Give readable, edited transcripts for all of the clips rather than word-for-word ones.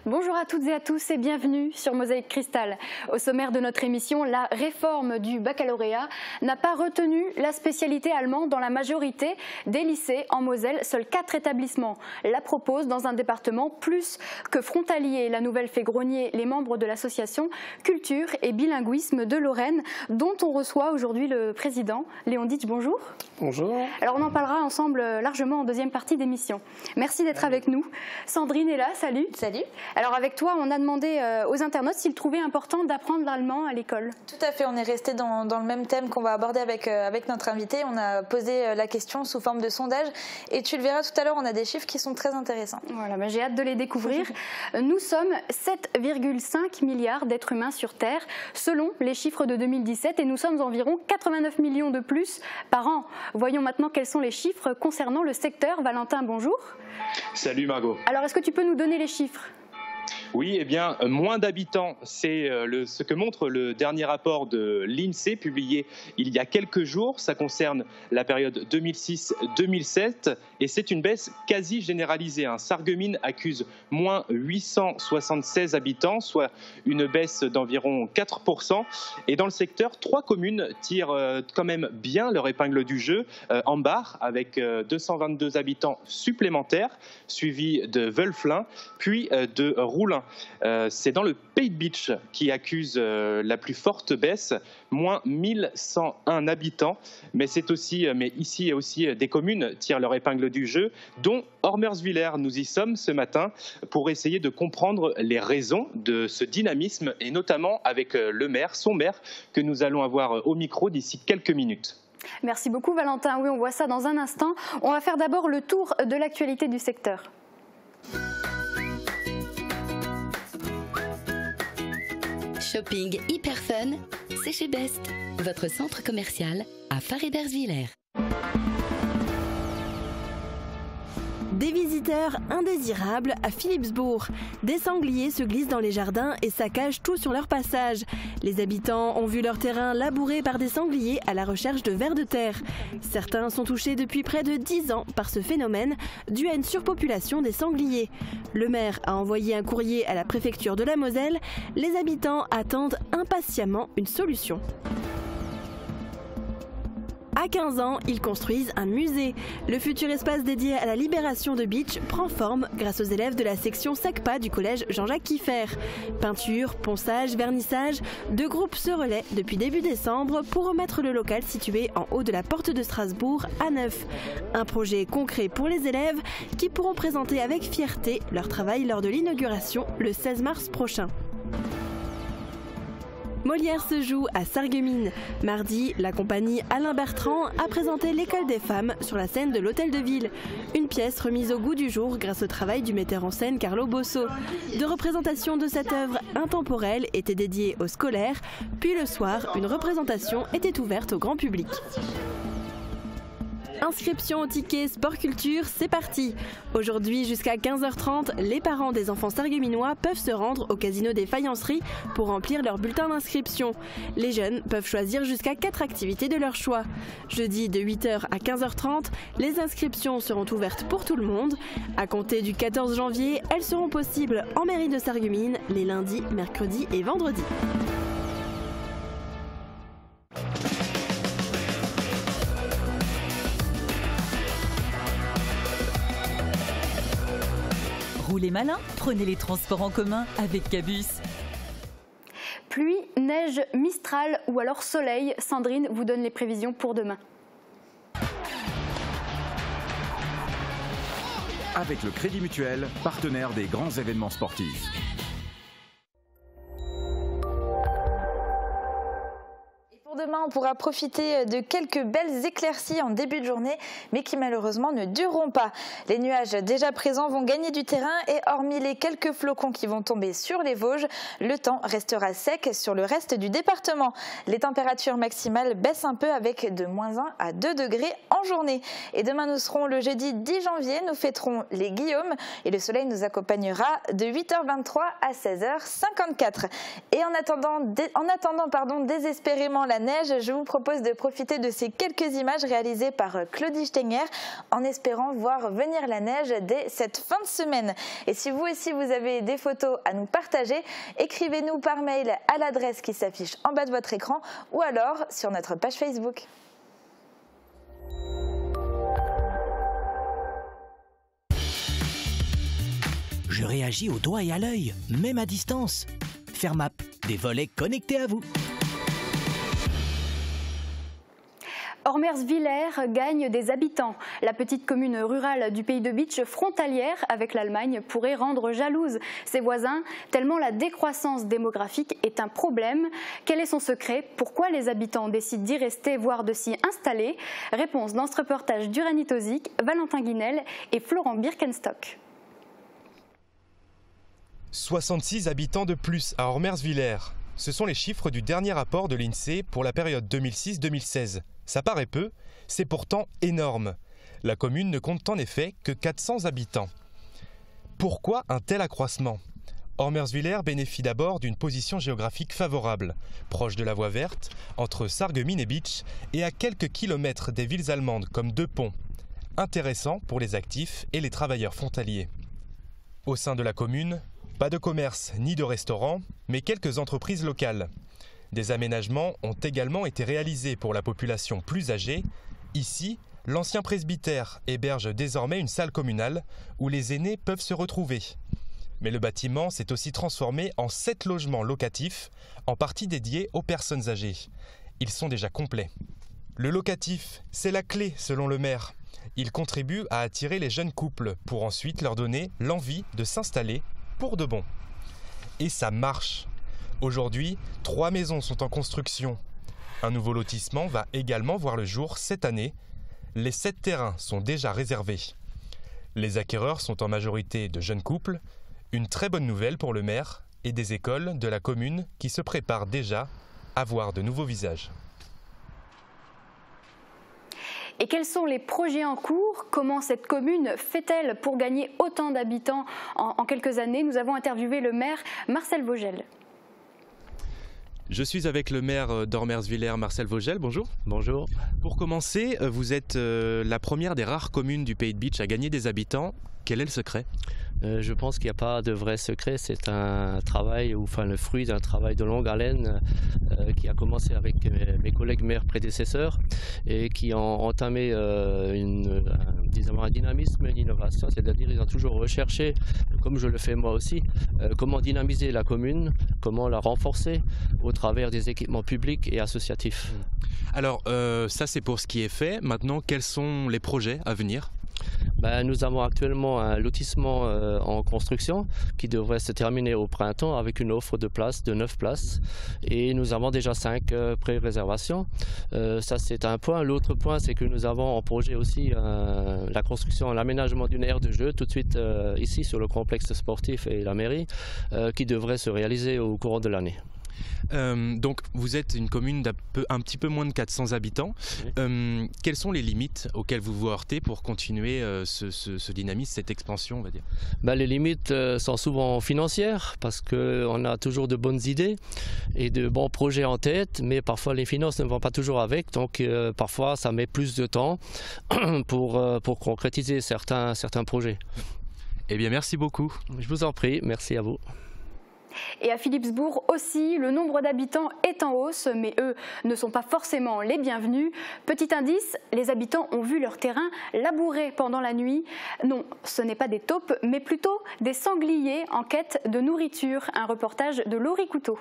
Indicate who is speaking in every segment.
Speaker 1: Bonjour à toutes et à tous et bienvenue sur Mosaïque Cristal. Au sommaire de notre émission, la réforme du baccalauréat n'a pas retenu la spécialité allemande dans la majorité des lycées en Moselle. Seuls 4 établissements la proposent dans un département plus que frontalier. La nouvelle fait grogner les membres de l'association Culture et Bilinguisme de Lorraine, dont on reçoit aujourd'hui le président. Léon Ditch, bonjour.
Speaker 2: Bonjour.
Speaker 1: Alors on en parlera ensemble largement en deuxième partie d'émission. Merci d'être avec nous. Sandrine est là, salut.
Speaker 3: Salut.
Speaker 1: Alors avec toi, on a demandé aux internautes s'ils trouvaient important d'apprendre l'allemand à l'école.
Speaker 3: Tout à fait, on est resté dans le même thème qu'on va aborder avec notre invité. On a posé la question sous forme de sondage et tu le verras tout à l'heure, on a des chiffres qui sont très intéressants.
Speaker 1: Voilà, bah j'ai hâte de les découvrir. Nous sommes 7,5 milliards d'êtres humains sur Terre, selon les chiffres de 2017, et nous sommes environ 89 millions de plus par an. Voyons maintenant quels sont les chiffres concernant le secteur. Valentin, bonjour.
Speaker 4: Salut Margot.
Speaker 1: Alors, est-ce que tu peux nous donner les chiffres ?
Speaker 4: Oui, eh bien, moins d'habitants, c'est ce que montre le dernier rapport de l'INSEE publié il y a quelques jours. Ça concerne la période 2006-2007 et c'est une baisse quasi généralisée. Sarreguemines accuse moins 876 habitants, soit une baisse d'environ 4%. Et dans le secteur, 3 communes tirent quand même bien leur épingle du jeu. Ambach, avec 222 habitants supplémentaires, suivi de Wölflin, puis de Roulin. C'est dans le Pays de Bitche qui accuse la plus forte baisse, moins 1101 habitants. Mais ici, il y a aussi des communes tirent leur épingle du jeu, dont Ormerswiller. Nous y sommes ce matin pour essayer de comprendre les raisons de ce dynamisme, et notamment avec le maire, son maire, que nous allons avoir au micro d'ici quelques minutes.
Speaker 1: Merci beaucoup Valentin. Oui, on voit ça dans un instant. On va faire d'abord le tour de l'actualité du secteur.
Speaker 5: Shopping hyper fun, c'est chez Best, votre centre commercial à Faré-Bersviller.
Speaker 6: Des visiteurs indésirables à Philipsbourg. Des sangliers se glissent dans les jardins et saccagent tout sur leur passage. Les habitants ont vu leur terrain labouré par des sangliers à la recherche de vers de terre. Certains sont touchés depuis près de 10 ans par ce phénomène dû à une surpopulation des sangliers. Le maire a envoyé un courrier à la préfecture de la Moselle. Les habitants attendent impatiemment une solution. À 15 ans, ils construisent un musée. Le futur espace dédié à la libération de Bitche prend forme grâce aux élèves de la section SACPA du collège Jean-Jacques Kieffer. Peinture, ponçage, vernissage, 2 groupes se relaient depuis début décembre pour remettre le local situé en haut de la porte de Strasbourg à neuf. Un projet concret pour les élèves qui pourront présenter avec fierté leur travail lors de l'inauguration le 16 mars prochain. Molière se joue à Sarreguemines. Mardi, la compagnie Alain Bertrand a présenté l'École des femmes sur la scène de l'Hôtel de Ville. Une pièce remise au goût du jour grâce au travail du metteur en scène Carlo Bosso. 2 représentations de cette œuvre intemporelle étaient dédiées aux scolaires, puis le soir, une représentation était ouverte au grand public. Inscription au ticket Sport Culture, c'est parti. Aujourd'hui, jusqu'à 15h30, les parents des enfants sarregueminois peuvent se rendre au casino des Faïenceries pour remplir leur bulletin d'inscription. Les jeunes peuvent choisir jusqu'à 4 activités de leur choix. Jeudi de 8h à 15h30, les inscriptions seront ouvertes pour tout le monde. À compter du 14 janvier, elles seront possibles en mairie de Sarreguemines les lundis, mercredis et vendredis.
Speaker 7: Roulez malin, prenez les transports en commun avec Cabus.
Speaker 1: Pluie, neige, Mistral ou alors soleil, Sandrine vous donne les prévisions pour demain.
Speaker 8: Avec le Crédit Mutuel, partenaire des grands événements sportifs.
Speaker 3: Pour demain, on pourra profiter de quelques belles éclaircies en début de journée, mais qui malheureusement ne dureront pas. Les nuages déjà présents vont gagner du terrain et hormis les quelques flocons qui vont tomber sur les Vosges, le temps restera sec sur le reste du département. Les températures maximales baissent un peu avec de -1 à 2 degrés en journée. Et demain, nous serons le jeudi 10 janvier, nous fêterons les Guillaume et le soleil nous accompagnera de 8h23 à 16h54. Et en attendant désespérément la neige, je vous propose de profiter de ces quelques images réalisées par Claudie Stenger en espérant voir venir la neige dès cette fin de semaine. Et si vous aussi vous avez des photos à nous partager, écrivez-nous par mail à l'adresse qui s'affiche en bas de votre écran ou alors sur notre page Facebook.
Speaker 2: Je réagis au doigt et à l'œil, même à distance. Fermap, des volets connectés à vous.
Speaker 1: Ormersvillers gagne des habitants. La petite commune rurale du Pays de Bitche, frontalière avec l'Allemagne, pourrait rendre jalouse ses voisins, tellement la décroissance démographique est un problème. Quel est son secret? Pourquoi les habitants décident d'y rester, voire de s'y installer? Réponse dans ce reportage d'Uranie Tozic, Valentin Guinel et Florent Birkenstock.
Speaker 9: 66 habitants de plus à Ormersvillers. Ce sont les chiffres du dernier rapport de l'INSEE pour la période 2006-2016. Ça paraît peu, c'est pourtant énorme. La commune ne compte en effet que 400 habitants. Pourquoi un tel accroissement? Ormersvillers bénéficie d'abord d'une position géographique favorable, proche de la voie verte, entre Sarreguemines et Bitche, et à quelques kilomètres des villes allemandes comme Deux Ponts. Intéressant pour les actifs et les travailleurs frontaliers. Au sein de la commune, pas de commerce ni de restaurant, mais quelques entreprises locales. Des aménagements ont également été réalisés pour la population plus âgée. Ici, l'ancien presbytère héberge désormais une salle communale où les aînés peuvent se retrouver. Mais le bâtiment s'est aussi transformé en 7 logements locatifs, en partie dédiés aux personnes âgées. Ils sont déjà complets. Le locatif, c'est la clé selon le maire. Il contribue à attirer les jeunes couples pour ensuite leur donner l'envie de s'installer pour de bon. Et ça marche. Aujourd'hui, 3 maisons sont en construction. Un nouveau lotissement va également voir le jour cette année. Les 7 terrains sont déjà réservés. Les acquéreurs sont en majorité de jeunes couples. Une très bonne nouvelle pour le maire et des écoles de la commune qui se préparent déjà à voir de nouveaux visages.
Speaker 1: Et quels sont les projets en cours? Comment cette commune fait-elle pour gagner autant d'habitants en quelques années? Nous avons interviewé le maire Marcel Vogel.
Speaker 9: Je suis avec le maire d'Ormersvillers, Marcel Vogel. Bonjour.
Speaker 10: Bonjour.
Speaker 9: Pour commencer, vous êtes la première des rares communes du Pays de Bitche à gagner des habitants. Quel est le secret?
Speaker 10: Je pense qu'il n'y a pas de vrai secret. C'est un travail, le fruit d'un travail de longue haleine qui a commencé avec mes collègues maires prédécesseurs et qui ont entamé un dynamisme et une innovation. C'est-à-dire qu'ils ont toujours recherché, comme je le fais moi aussi, comment dynamiser la commune, comment la renforcer au travers des équipements publics et associatifs.
Speaker 9: Alors, ça c'est pour ce qui est fait. Maintenant, quels sont les projets à venir?
Speaker 10: Nous avons actuellement un lotissement en construction qui devrait se terminer au printemps avec une offre de places de 9 places et nous avons déjà 5 pré-réservations. Ça c'est un point. L'autre point c'est que nous avons en projet aussi la construction, l'aménagement d'une aire de jeu tout de suite ici sur le complexe sportif et la mairie qui devrait se réaliser au courant de l'année.
Speaker 9: Donc vous êtes une commune un petit peu moins de 400 habitants. Oui. Quelles sont les limites auxquelles vous vous heurtez pour continuer ce dynamisme, cette expansion, on va dire?
Speaker 10: Les limites sont souvent financières parce qu'on a toujours de bonnes idées et de bons projets en tête, mais parfois les finances ne vont pas toujours avec, donc parfois ça met plus de temps pour concrétiser certains projets.
Speaker 9: Eh bien merci beaucoup.
Speaker 10: Je vous en prie, merci à vous.
Speaker 1: Et à Philipsbourg aussi, le nombre d'habitants est en hausse, mais eux ne sont pas forcément les bienvenus. Petit indice, les habitants ont vu leur terrain labouré pendant la nuit. Non, ce n'est pas des taupes, mais plutôt des sangliers en quête de nourriture. Un reportage de Laurie Couteau.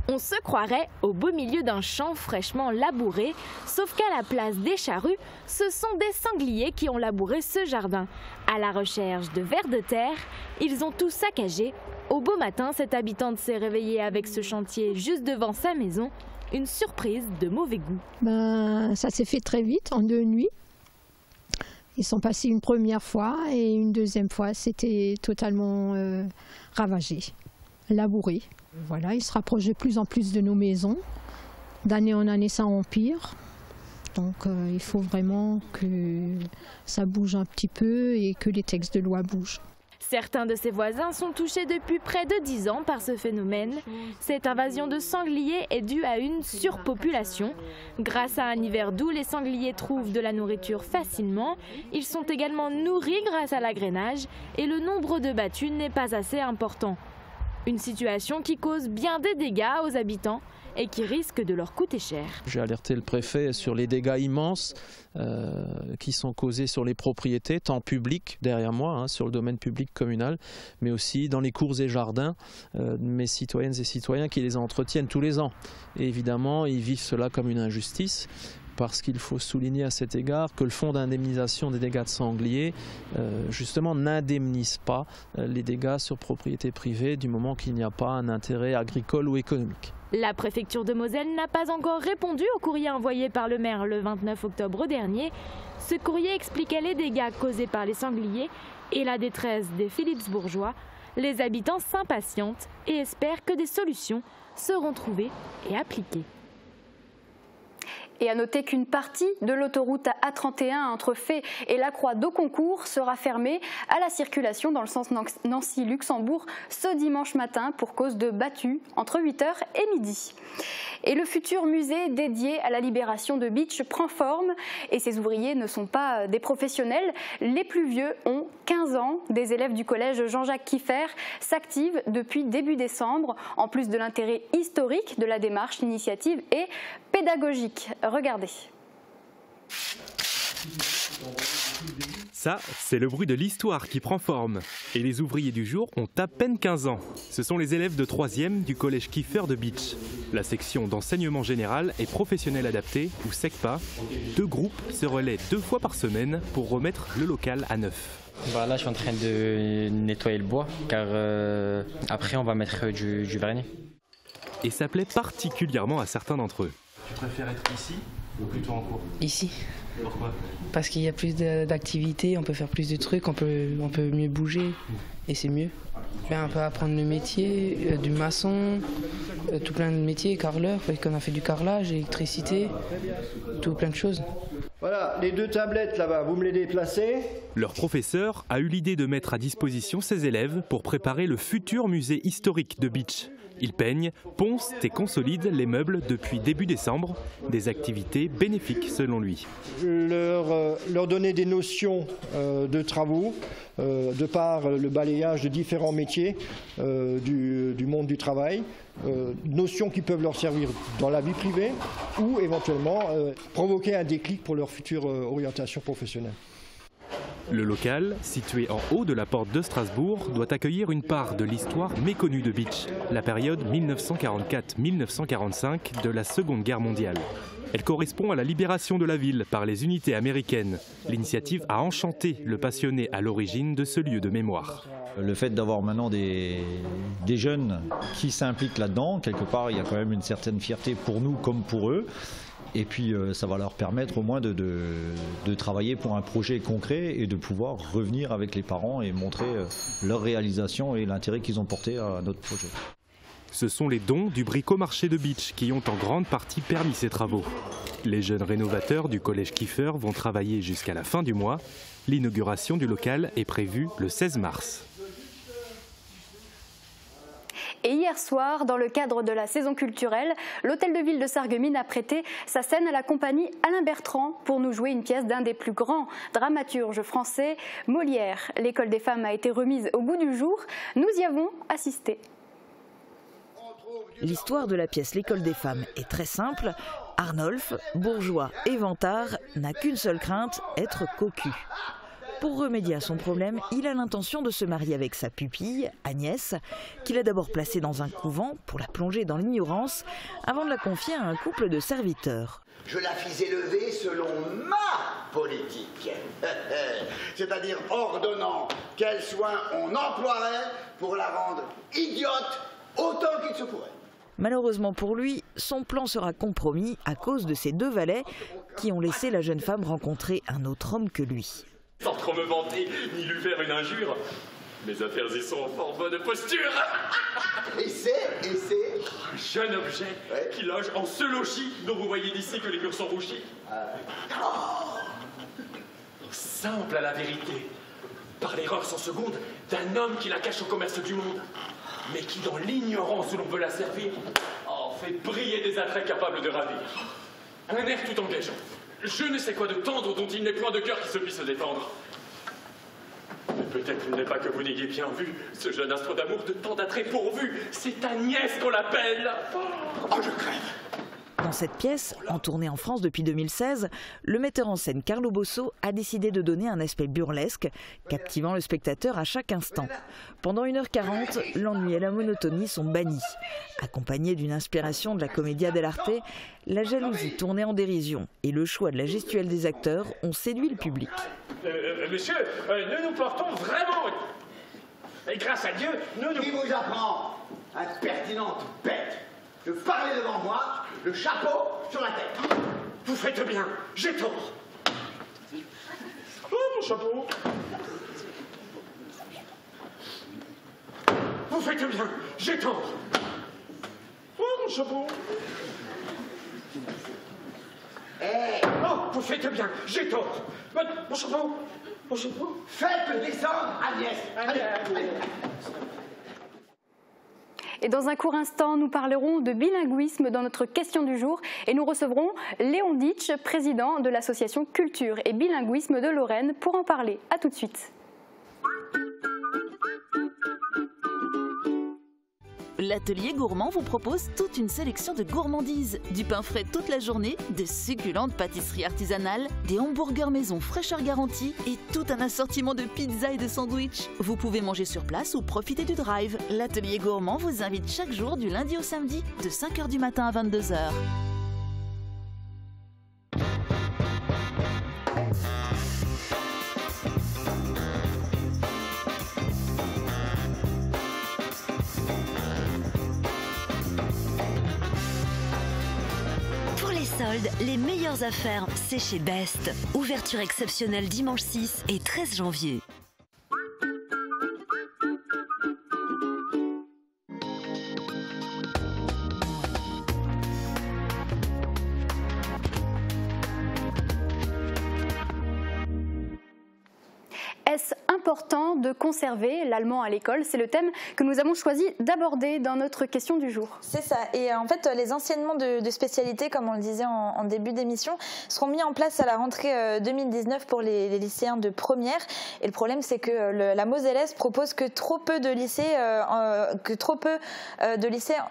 Speaker 11: On se croirait au beau milieu d'un champ fraîchement labouré, sauf qu'à la place des charrues, ce sont des sangliers qui ont labouré ce jardin. À la recherche de vers de terre, ils ont tout saccagé. Au beau matin, cette habitante s'est réveillée avec ce chantier juste devant sa maison. Une surprise de mauvais goût.
Speaker 12: Ça s'est fait très vite, en 2 nuits. Ils sont passés une première fois et une deuxième fois, c'était totalement ravagé, labouré. Voilà, ils se rapprochent de plus en plus de nos maisons. D'année en année, ça empire. Donc il faut vraiment que ça bouge un petit peu et que les textes de loi bougent.
Speaker 11: Certains de ses voisins sont touchés depuis près de 10 ans par ce phénomène. Cette invasion de sangliers est due à une surpopulation. Grâce à un hiver doux, les sangliers trouvent de la nourriture facilement. Ils sont également nourris grâce à l'agrainage et le nombre de battus n'est pas assez important. Une situation qui cause bien des dégâts aux habitants et qui risque de leur coûter cher.
Speaker 13: J'ai alerté le préfet sur les dégâts immenses qui sont causés sur les propriétés, tant publiques derrière moi, sur le domaine public communal, mais aussi dans les cours et jardins de mes citoyennes et citoyens qui les entretiennent tous les ans. Et évidemment, ils vivent cela comme une injustice, parce qu'il faut souligner à cet égard que le fonds d'indemnisation des dégâts de sangliers justement n'indemnise pas les dégâts sur propriété privée du moment qu'il n'y a pas un intérêt agricole ou économique.
Speaker 11: La préfecture de Moselle n'a pas encore répondu au courrier envoyé par le maire le 29 octobre dernier. Ce courrier expliquait les dégâts causés par les sangliers et la détresse des Philippsbourgeois. Les habitants s'impatientent et espèrent que des solutions seront trouvées et appliquées.
Speaker 1: Et à noter qu'une partie de l'autoroute A31 entre Fay et la Croix d'Auconcourt sera fermée à la circulation dans le sens Nancy-Luxembourg ce dimanche matin pour cause de battues entre 8h et midi. Et le futur musée dédié à la libération de Bitche prend forme et ses ouvriers ne sont pas des professionnels. Les plus vieux ont 15 ans. Des élèves du collège Jean-Jacques Kieffer s'activent depuis début décembre. En plus de l'intérêt historique de la démarche, l'initiative est pédagogique. Regardez.
Speaker 9: Ça, c'est le bruit de l'histoire qui prend forme. Et les ouvriers du jour ont à peine 15 ans. Ce sont les élèves de 3e du collège Kieffer de Bitche. La section d'enseignement général et professionnel adapté, ou SECPA, 2 groupes se relaient 2 fois par semaine pour remettre le local à neuf.
Speaker 14: Là, je suis en train de nettoyer le bois, car après, on va mettre du vernis.
Speaker 9: Et ça plaît particulièrement à certains d'entre eux.
Speaker 15: Tu préfères être ici ou plutôt en cours?
Speaker 16: Ici.
Speaker 15: Pourquoi?
Speaker 16: Parce qu'il y a plus d'activités, on peut faire plus de trucs, on peut mieux bouger et c'est mieux. On peut apprendre le métier du maçon, tout plein de métiers, carreleur, parce qu'on a fait du carrelage, électricité, tout plein de choses.
Speaker 17: Voilà, les 2 tablettes là-bas, vous me les déplacez.
Speaker 9: Leur professeur a eu l'idée de mettre à disposition ses élèves pour préparer le futur musée historique de Bitche. Ils peignent, poncent et consolident les meubles depuis début décembre, des activités bénéfiques selon lui.
Speaker 17: Leur donner des notions de travaux, de par le balayage de différents métiers du monde du travail, notions qui peuvent leur servir dans la vie privée ou éventuellement provoquer un déclic pour leur future orientation professionnelle.
Speaker 9: Le local, situé en haut de la porte de Strasbourg, doit accueillir une part de l'histoire méconnue de Bitche, la période 1944-1945 de la Seconde Guerre mondiale. Elle correspond à la libération de la ville par les unités américaines. L'initiative a enchanté le passionné à l'origine de ce lieu de mémoire.
Speaker 18: Le fait d'avoir maintenant des jeunes qui s'impliquent là-dedans, quelque part il y a quand même une certaine fierté pour nous comme pour eux. Et puis ça va leur permettre au moins de travailler pour un projet concret et de pouvoir revenir avec les parents et montrer leur réalisation et l'intérêt qu'ils ont porté à notre projet.
Speaker 9: Ce sont les dons du bricomarché de Bitche qui ont en grande partie permis ces travaux. Les jeunes rénovateurs du collège Kieffer vont travailler jusqu'à la fin du mois. L'inauguration du local est prévue le 16 mars.
Speaker 1: Et hier soir, dans le cadre de la saison culturelle, l'Hôtel de Ville de Sarreguemines a prêté sa scène à la compagnie Alain Bertrand pour nous jouer une pièce d'un des plus grands dramaturges français, Molière. L'école des femmes a été remise au goût du jour. Nous y avons assisté.
Speaker 19: L'histoire de la pièce L'école des femmes est très simple. Arnolphe, bourgeois et vantard, n'a qu'une seule crainte, être cocu. Pour remédier à son problème, il a l'intention de se marier avec sa pupille, Agnès, qu'il a d'abord placée dans un couvent pour la plonger dans l'ignorance, avant de la confier à un couple de serviteurs.
Speaker 20: Je la fis élever selon ma politique, c'est-à-dire ordonnant quels soins on emploierait pour la rendre idiote autant qu'il se pourrait.
Speaker 19: Malheureusement pour lui, son plan sera compromis à cause de ses 2 valets qui ont laissé la jeune femme rencontrer un autre homme que lui.
Speaker 21: Sans trop me vanter, ni lui faire une injure, mes affaires y sont en fort bonne posture.
Speaker 20: Et c'est
Speaker 21: un jeune objet qui loge en ce logis dont vous voyez d'ici que les murs sont rougis. Simple à la vérité, par l'erreur sans seconde d'un homme qui la cache au commerce du monde, mais qui, dans l'ignorance où l'on veut la servir, en fait briller des attraits capables de ravir. Un air tout engageant, je ne sais quoi de tendre dont il n'est point de cœur qui se puisse défendre. Mais peut-être il n'est pas que vous n'ayez bien vu ce jeune astre d'amour de tant d'attraits pourvus. C'est Agnès qu'on l'appelle. Oh, je crève.
Speaker 19: Dans cette pièce, en tournée en France depuis 2016, le metteur en scène Carlo Bosso a décidé de donner un aspect burlesque, captivant le spectateur à chaque instant. Pendant 1h40, l'ennui et la monotonie sont bannis. Accompagnés d'une inspiration de la commedia dell'arte, la jalousie tournée en dérision et le choix de la gestuelle des acteurs ont séduit le public.
Speaker 21: Monsieur, nous nous portons vraiment... Et grâce à Dieu, nous...
Speaker 20: Qui vous apprend, impertinente bête, de parler devant moi, le chapeau sur la tête?
Speaker 21: Vous faites bien, j'ai tort. Oh, mon chapeau. Vous faites bien, j'ai tort. Oh, mon chapeau. Oh, vous faites bien, j'ai tort. Mon chapeau. Mon chapeau.
Speaker 20: Faites descendre Agnès. Allez.
Speaker 1: Et dans un court instant, nous parlerons de bilinguisme dans notre question du jour et nous recevrons Léon Ditch, président de l'association Culture et Bilinguisme de Lorraine, pour en parler. A tout de suite.
Speaker 7: L'atelier gourmand vous propose toute une sélection de gourmandises, du pain frais toute la journée, de succulentes pâtisseries artisanales, des hamburgers maison fraîcheur garantie et tout un assortiment de pizzas et de sandwichs. Vous pouvez manger sur place ou profiter du drive. L'atelier gourmand vous invite chaque jour du lundi au samedi de 5h du matin à 22h.
Speaker 4: Soldes, les meilleures affaires, c'est chez Best. Ouverture exceptionnelle dimanche 6 et 13 janvier.
Speaker 1: Est-ce important de conserver l'allemand à l'école? C'est le thème que nous avons choisi d'aborder dans notre question du jour.
Speaker 3: C'est ça. Et en fait, les enseignements de spécialité, comme on le disait en début d'émission, seront mis en place à la rentrée 2019 pour les lycéens de première. Et le problème, c'est que la Moselle-Est propose que trop peu de lycées,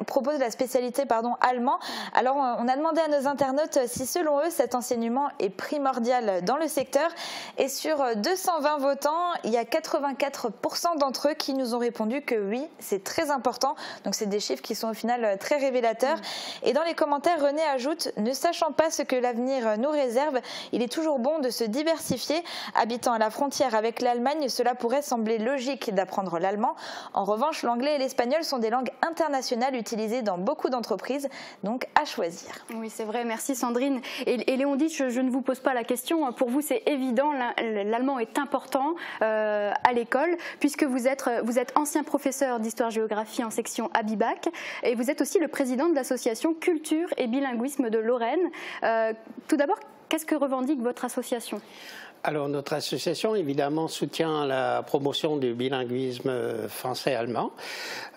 Speaker 3: proposent la spécialité allemand. Alors, on a demandé à nos internautes si, selon eux, cet enseignement est primordial dans le secteur. Et sur 220 votants, il y a 84% d'entre eux qui nous ont répondu que oui, c'est très important. Donc c'est des chiffres qui sont au final très révélateurs. Et dans les commentaires, René ajoute: ne sachant pas ce que l'avenir nous réserve, il est toujours bon de se diversifier. Habitant à la frontière avec l'Allemagne, cela pourrait sembler logique d'apprendre l'allemand. En revanche, l'anglais et l'espagnol sont des langues internationales utilisées dans beaucoup d'entreprises, donc à choisir.
Speaker 1: Oui, c'est vrai, merci Sandrine. Et Léon dit, je ne vous pose pas la question, pour vous c'est évident, l'allemand est important à l'école, puisque vous êtes ancien professeur d'histoire-géographie en section Abibac, et vous êtes aussi le président de l'association Culture et Bilinguisme de Lorraine. Tout d'abord, qu'est-ce que revendique votre association ?
Speaker 22: Alors, notre association, évidemment, soutient la promotion du bilinguisme français-allemand.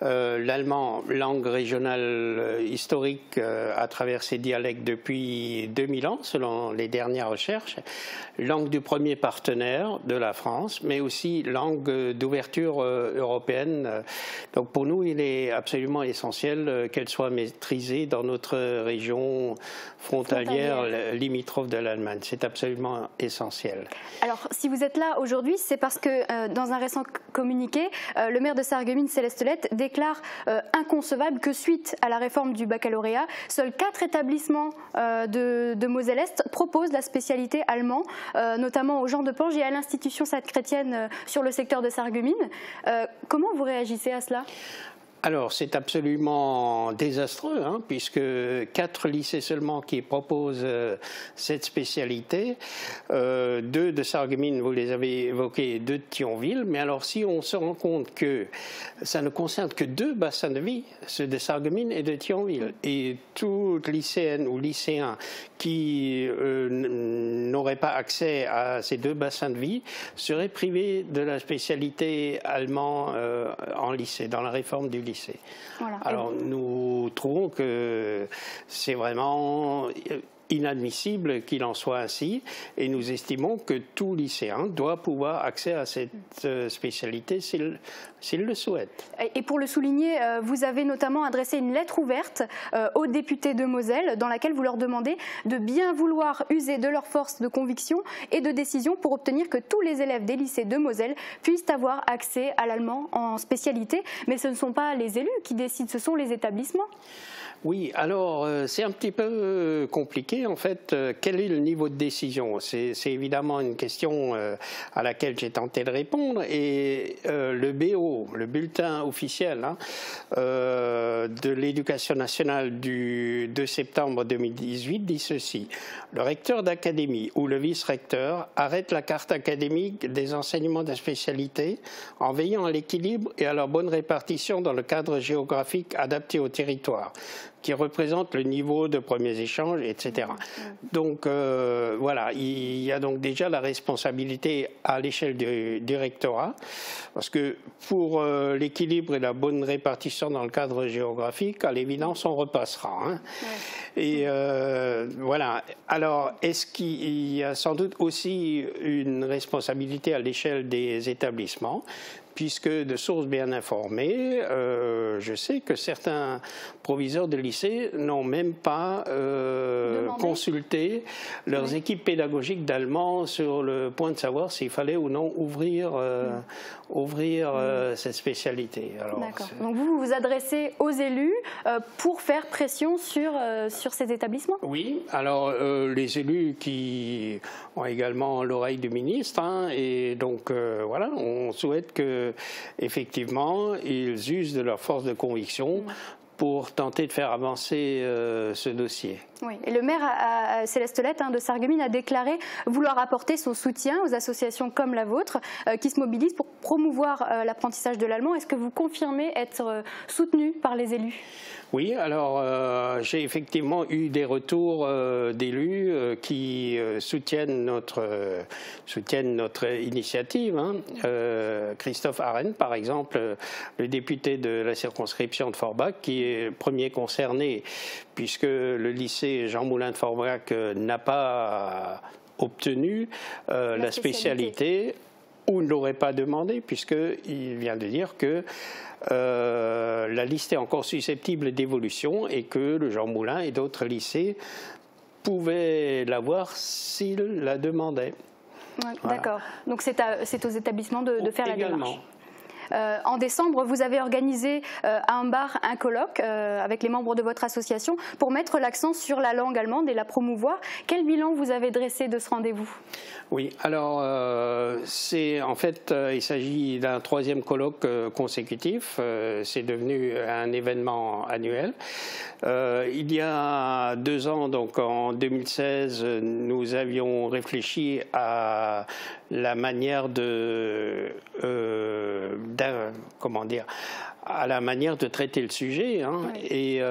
Speaker 22: L'allemand, langue régionale historique à travers ses dialectes depuis 2000 ans, selon les dernières recherches. Langue du premier partenaire de la France, mais aussi langue d'ouverture européenne. Donc, pour nous, il est absolument essentiel qu'elle soit maîtrisée dans notre région frontalière, limitrophe de l'Allemagne. C'est absolument essentiel.
Speaker 1: Alors, si vous êtes là aujourd'hui, c'est parce que dans un récent communiqué, le maire de Sarreguemines, Céleste Lette, déclare inconcevable que suite à la réforme du baccalauréat, seuls 4 établissements de Moselle-Est proposent la spécialité allemand, notamment au Jean de Pange et à l'Institution Sainte-Chrétienne sur le secteur de Sarreguemines. Comment vous réagissez à cela ?
Speaker 22: Alors, c'est absolument désastreux, hein, puisque 4 lycées seulement qui proposent cette spécialité, 2 de Sarreguemines, vous les avez évoqués, 2 de Thionville, mais alors si on se rend compte que ça ne concerne que 2 bassins de vie, ceux de Sarreguemines et de Thionville, et toute lycéenne ou lycéen qui n'aurait pas accès à ces 2 bassins de vie serait privé de la spécialité allemand en lycée, dans la réforme du lycée. Voilà. Alors nous trouvons que c'est vraiment inadmissible qu'il en soit ainsi et nous estimons que tout lycéen doit pouvoir accéder à cette spécialité s'il le souhaite.
Speaker 1: Et pour le souligner, vous avez notamment adressé une lettre ouverte aux députés de Moselle dans laquelle vous leur demandez de bien vouloir user de leur force de conviction et de décision pour obtenir que tous les élèves des lycées de Moselle puissent avoir accès à l'allemand en spécialité. Mais ce ne sont pas les élus qui décident, ce sont les établissements.
Speaker 22: Oui, alors c'est un petit peu compliqué en fait. Quel est le niveau de décision? C'est évidemment une question à laquelle j'ai tenté de répondre et le BO, le bulletin officiel hein, de l'éducation nationale du 2 septembre 2018 dit ceci. Le recteur d'académie ou le vice-recteur arrête la carte académique des enseignements de spécialité en veillant à l'équilibre et à leur bonne répartition dans le cadre géographique adapté au territoire, qui représente le niveau de premiers échanges, etc. Donc voilà, il y a donc déjà la responsabilité à l'échelle du rectorat, parce que pour l'équilibre et la bonne répartition dans le cadre géographique, à l'évidence, on repassera. Hein. Et voilà. Alors, est-ce qu'il y a sans doute aussi une responsabilité à l'échelle des établissements ? Puisque de sources bien informées, je sais que certains proviseurs de lycée n'ont même pas consulté leurs équipes pédagogiques d'allemand sur le point de savoir s'il fallait ou non ouvrir cette spécialité.
Speaker 1: D'accord. Donc vous vous adressez aux élus pour faire pression sur ces établissements? Oui,
Speaker 22: alors les élus qui ont également l'oreille du ministre, hein, et donc voilà, on souhaite que effectivement, ils usent de leur force de conviction pour tenter de faire avancer ce dossier.
Speaker 1: Oui. Et le maire Céleste Lette de Sarreguemines a déclaré vouloir apporter son soutien aux associations comme la vôtre qui se mobilisent pour promouvoir l'apprentissage de l'allemand. Est-ce que vous confirmez être soutenu par les élus?
Speaker 22: Oui, alors j'ai effectivement eu des retours d'élus qui soutiennent notre initiative. Hein. Christophe Arène, par exemple, le député de la circonscription de Forbach, qui est le premier concerné, puisque le lycée Jean Moulin de Forbach n'a pas obtenu la spécialité ou ne l'aurait pas demandé, puisqu'il vient de dire que la liste est encore susceptible d'évolution et que le Jean Moulin et d'autres lycées pouvaient l'avoir s'ils la demandaient.
Speaker 1: Ouais, voilà. D'accord. Donc c'est aux établissements de faire la démarche. En décembre, vous avez organisé à un bar un colloque avec les membres de votre association pour mettre l'accent sur la langue allemande et la promouvoir. Quel bilan vous avez dressé de ce rendez-vous?
Speaker 22: Oui, alors en fait, il s'agit d'un 3e colloque consécutif. C'est devenu un événement annuel. Il y a 2 ans, donc en 2016, nous avions réfléchi à la manière à la manière de traiter le sujet. Hein, oui. Et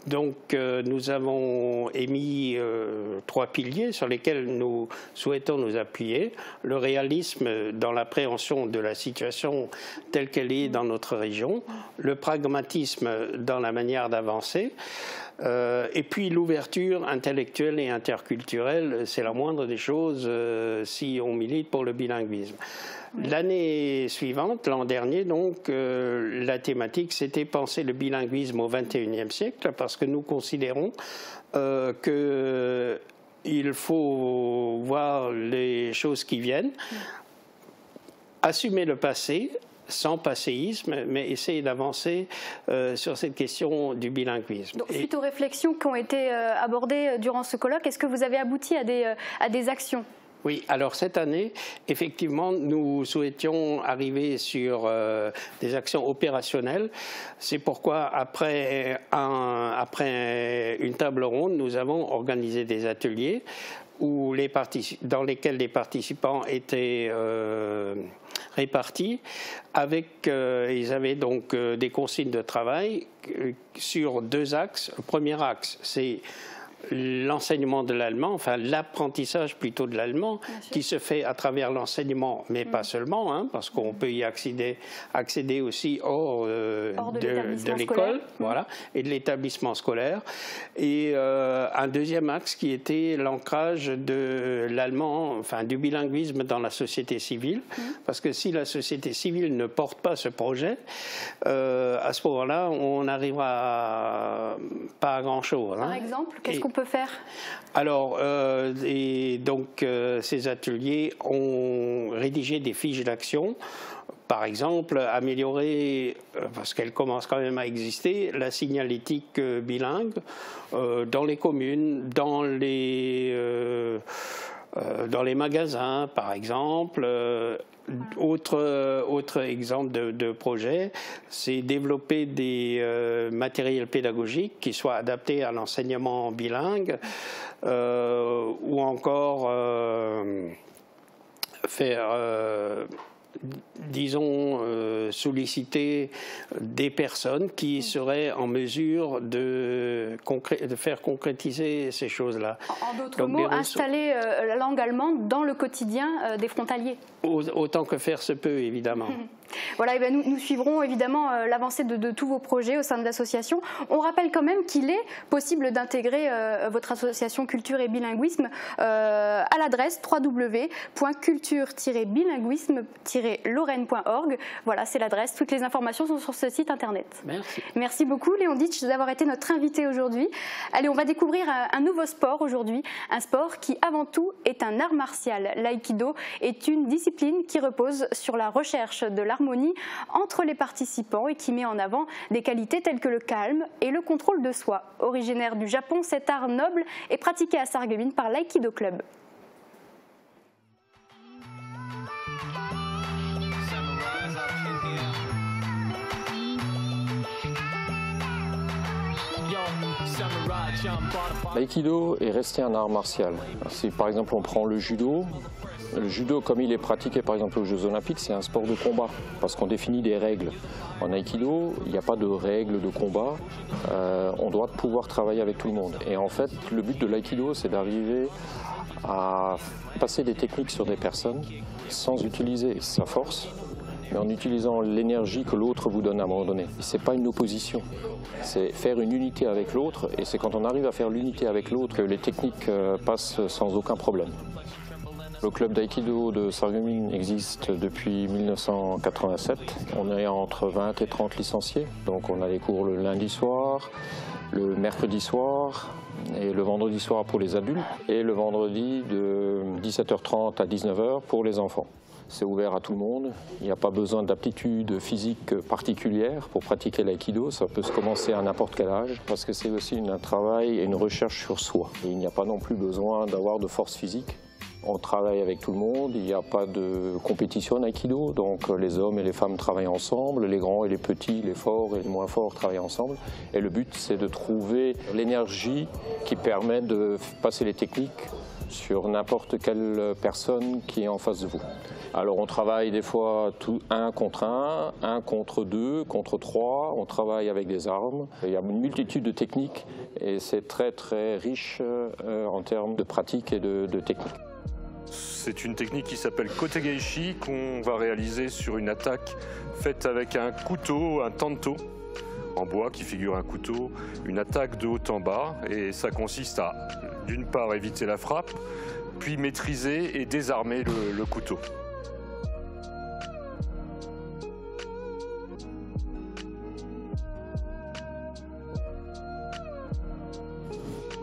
Speaker 22: donc nous avons émis 3 piliers sur lesquels nous souhaitons nous appuyer. Le réalisme dans l'appréhension de la situation telle qu'elle est dans notre région, le pragmatisme dans la manière d'avancer, et puis l'ouverture intellectuelle et interculturelle, c'est la moindre des choses si on milite pour le bilinguisme. L'année suivante, l'an dernier, donc, la thématique, c'était penser le bilinguisme au XXIe siècle, parce que nous considérons qu'il faut voir les choses qui viennent, assumer le passé, sans passéisme, mais essayer d'avancer sur cette question du bilinguisme.
Speaker 1: Donc, suite aux réflexions qui ont été abordées durant ce colloque, est-ce que vous avez abouti à des actions ?
Speaker 22: Oui, alors cette année, effectivement, nous souhaitions arriver sur des actions opérationnelles. C'est pourquoi, après une table ronde, nous avons organisé des ateliers dans lesquels les participants étaient répartis. Ils avaient donc des consignes de travail sur 2 axes. Le premier axe, c'est l'enseignement de l'allemand, enfin l'apprentissage plutôt de l'allemand, qui se fait à travers l'enseignement, mais pas seulement, hein, parce qu'on peut y accéder aussi hors de l'école, voilà, et de l'établissement scolaire. Et un deuxième axe qui était l'ancrage de l'allemand, enfin du bilinguisme dans la société civile, parce que si la société civile ne porte pas ce projet, à ce moment-là, on n'arrivera pas à grand-chose. Hein.
Speaker 1: Par exemple, qu'est-ce qu'on peut faire?
Speaker 22: Alors, ces ateliers ont rédigé des fiches d'action. Par exemple, améliorer, parce qu'elle commence quand même à exister, la signalétique bilingue dans les communes, dans les magasins, par exemple. Autre exemple de projet, c'est développer des matériels pédagogiques qui soient adaptés à l'enseignement bilingue ou encore solliciter des personnes qui seraient en mesure de faire concrétiser ces choses-là.
Speaker 1: En d'autres mots, installer la langue allemande dans le quotidien des frontaliers.
Speaker 22: Autant que faire se peut, évidemment.
Speaker 1: Voilà, et bien nous suivrons évidemment l'avancée de tous vos projets au sein de l'association. On rappelle quand même qu'il est possible d'intégrer votre association Culture et Bilinguisme à l'adresse www.culture-bilinguisme-lorraine.org. Voilà, c'est l'adresse. Toutes les informations sont sur ce site internet.
Speaker 22: Merci.
Speaker 1: Merci beaucoup Léon Ditsch d'avoir été notre invité aujourd'hui. Allez, on va découvrir un nouveau sport aujourd'hui, un sport qui avant tout est un art martial. L'aïkido est une discipline qui repose sur la recherche de l'harmonie entre les participants et qui met en avant des qualités telles que le calme et le contrôle de soi. Originaire du Japon, cet art noble est pratiqué à Sarreguemines par l'Aïkido Club.
Speaker 5: L'aïkido est resté un art martial. Si par exemple on prend le judo, comme il est pratiqué par exemple aux Jeux Olympiques, c'est un sport de combat parce qu'on définit des règles. En aïkido, il n'y a pas de règles de combat, on doit pouvoir travailler avec tout le monde. Et en fait, le but de l'aïkido, c'est d'arriver à passer des techniques sur des personnes sans utiliser sa force, mais en utilisant l'énergie que l'autre vous donne à un moment donné. Ce n'est pas une opposition, c'est faire une unité avec l'autre, et c'est quand on arrive à faire l'unité avec l'autre que les techniques passent sans aucun problème. Le club d'aïkido de Sarreguemines existe depuis 1987. On est entre 20 et 30 licenciés. Donc on a les cours le lundi soir, le mercredi soir et le vendredi soir pour les adultes et le vendredi de 17h30 à 19h pour les enfants. C'est ouvert à tout le monde, il n'y a pas besoin d'aptitude physique particulière pour pratiquer l'aïkido, ça peut se commencer à n'importe quel âge parce que c'est aussi un travail et une recherche sur soi. Et il n'y a pas non plus besoin d'avoir de force physique. On travaille avec tout le monde, il n'y a pas de compétition en aïkido, donc les hommes et les femmes travaillent ensemble, les grands et les petits, les forts et les moins forts travaillent ensemble. Et le but, c'est de trouver l'énergie qui permet de passer les techniques sur n'importe quelle personne qui est en face de vous. Alors on travaille des fois un contre deux, contre trois, on travaille avec des armes. Il y a une multitude de techniques et c'est très très riche en termes de pratique et de technique.
Speaker 6: C'est une technique qui s'appelle Kotegeishi qu'on va réaliser sur une attaque faite avec un couteau, un tanto en bois qui figure un couteau, une attaque de haut en bas et ça consiste à d'une part éviter la frappe, puis maîtriser et désarmer le couteau.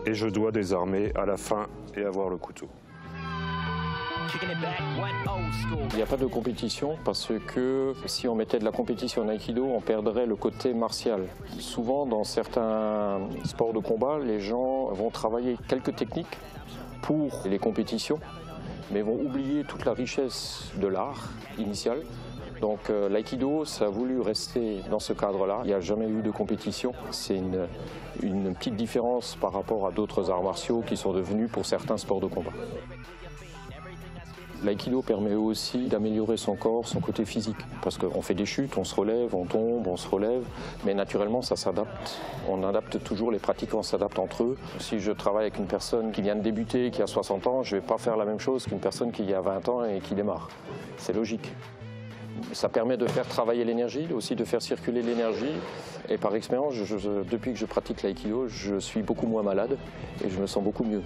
Speaker 6: Et je dois désarmer à la fin et avoir le couteau.
Speaker 5: Il n'y a pas de compétition parce que si on mettait de la compétition en aïkido, on perdrait le côté martial. Souvent, dans certains sports de combat, les gens vont travailler quelques techniques pour les compétitions, mais vont oublier toute la richesse de l'art initial. Donc l'aïkido, ça a voulu rester dans ce cadre-là. Il n'y a jamais eu de compétition. C'est une petite différence par rapport à d'autres arts martiaux qui sont devenus pour certains sports de combat. L'aïkido permet aussi d'améliorer son corps, son côté physique. Parce qu'on fait des chutes, on se relève, on tombe, on se relève. Mais naturellement, ça s'adapte. On adapte toujours, les pratiquants s'adaptent entre eux. Si je travaille avec une personne qui vient de débuter, qui a 60 ans, je ne vais pas faire la même chose qu'une personne qui a 20 ans et qui démarre. C'est logique. Ça permet de faire travailler l'énergie, aussi de faire circuler l'énergie. Et par expérience, depuis que je pratique l'aïkido, je suis beaucoup moins malade et je me sens beaucoup mieux.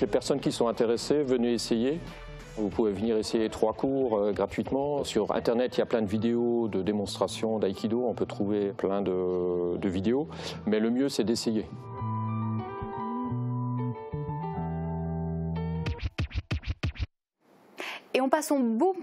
Speaker 5: Les personnes qui sont intéressées, venez essayer. Vous pouvez venir essayer 3 cours gratuitement. Sur Internet, il y a plein de vidéos de démonstrations d'aïkido. On peut trouver plein de vidéos. Mais le mieux, c'est d'essayer.
Speaker 1: Et on passe au bon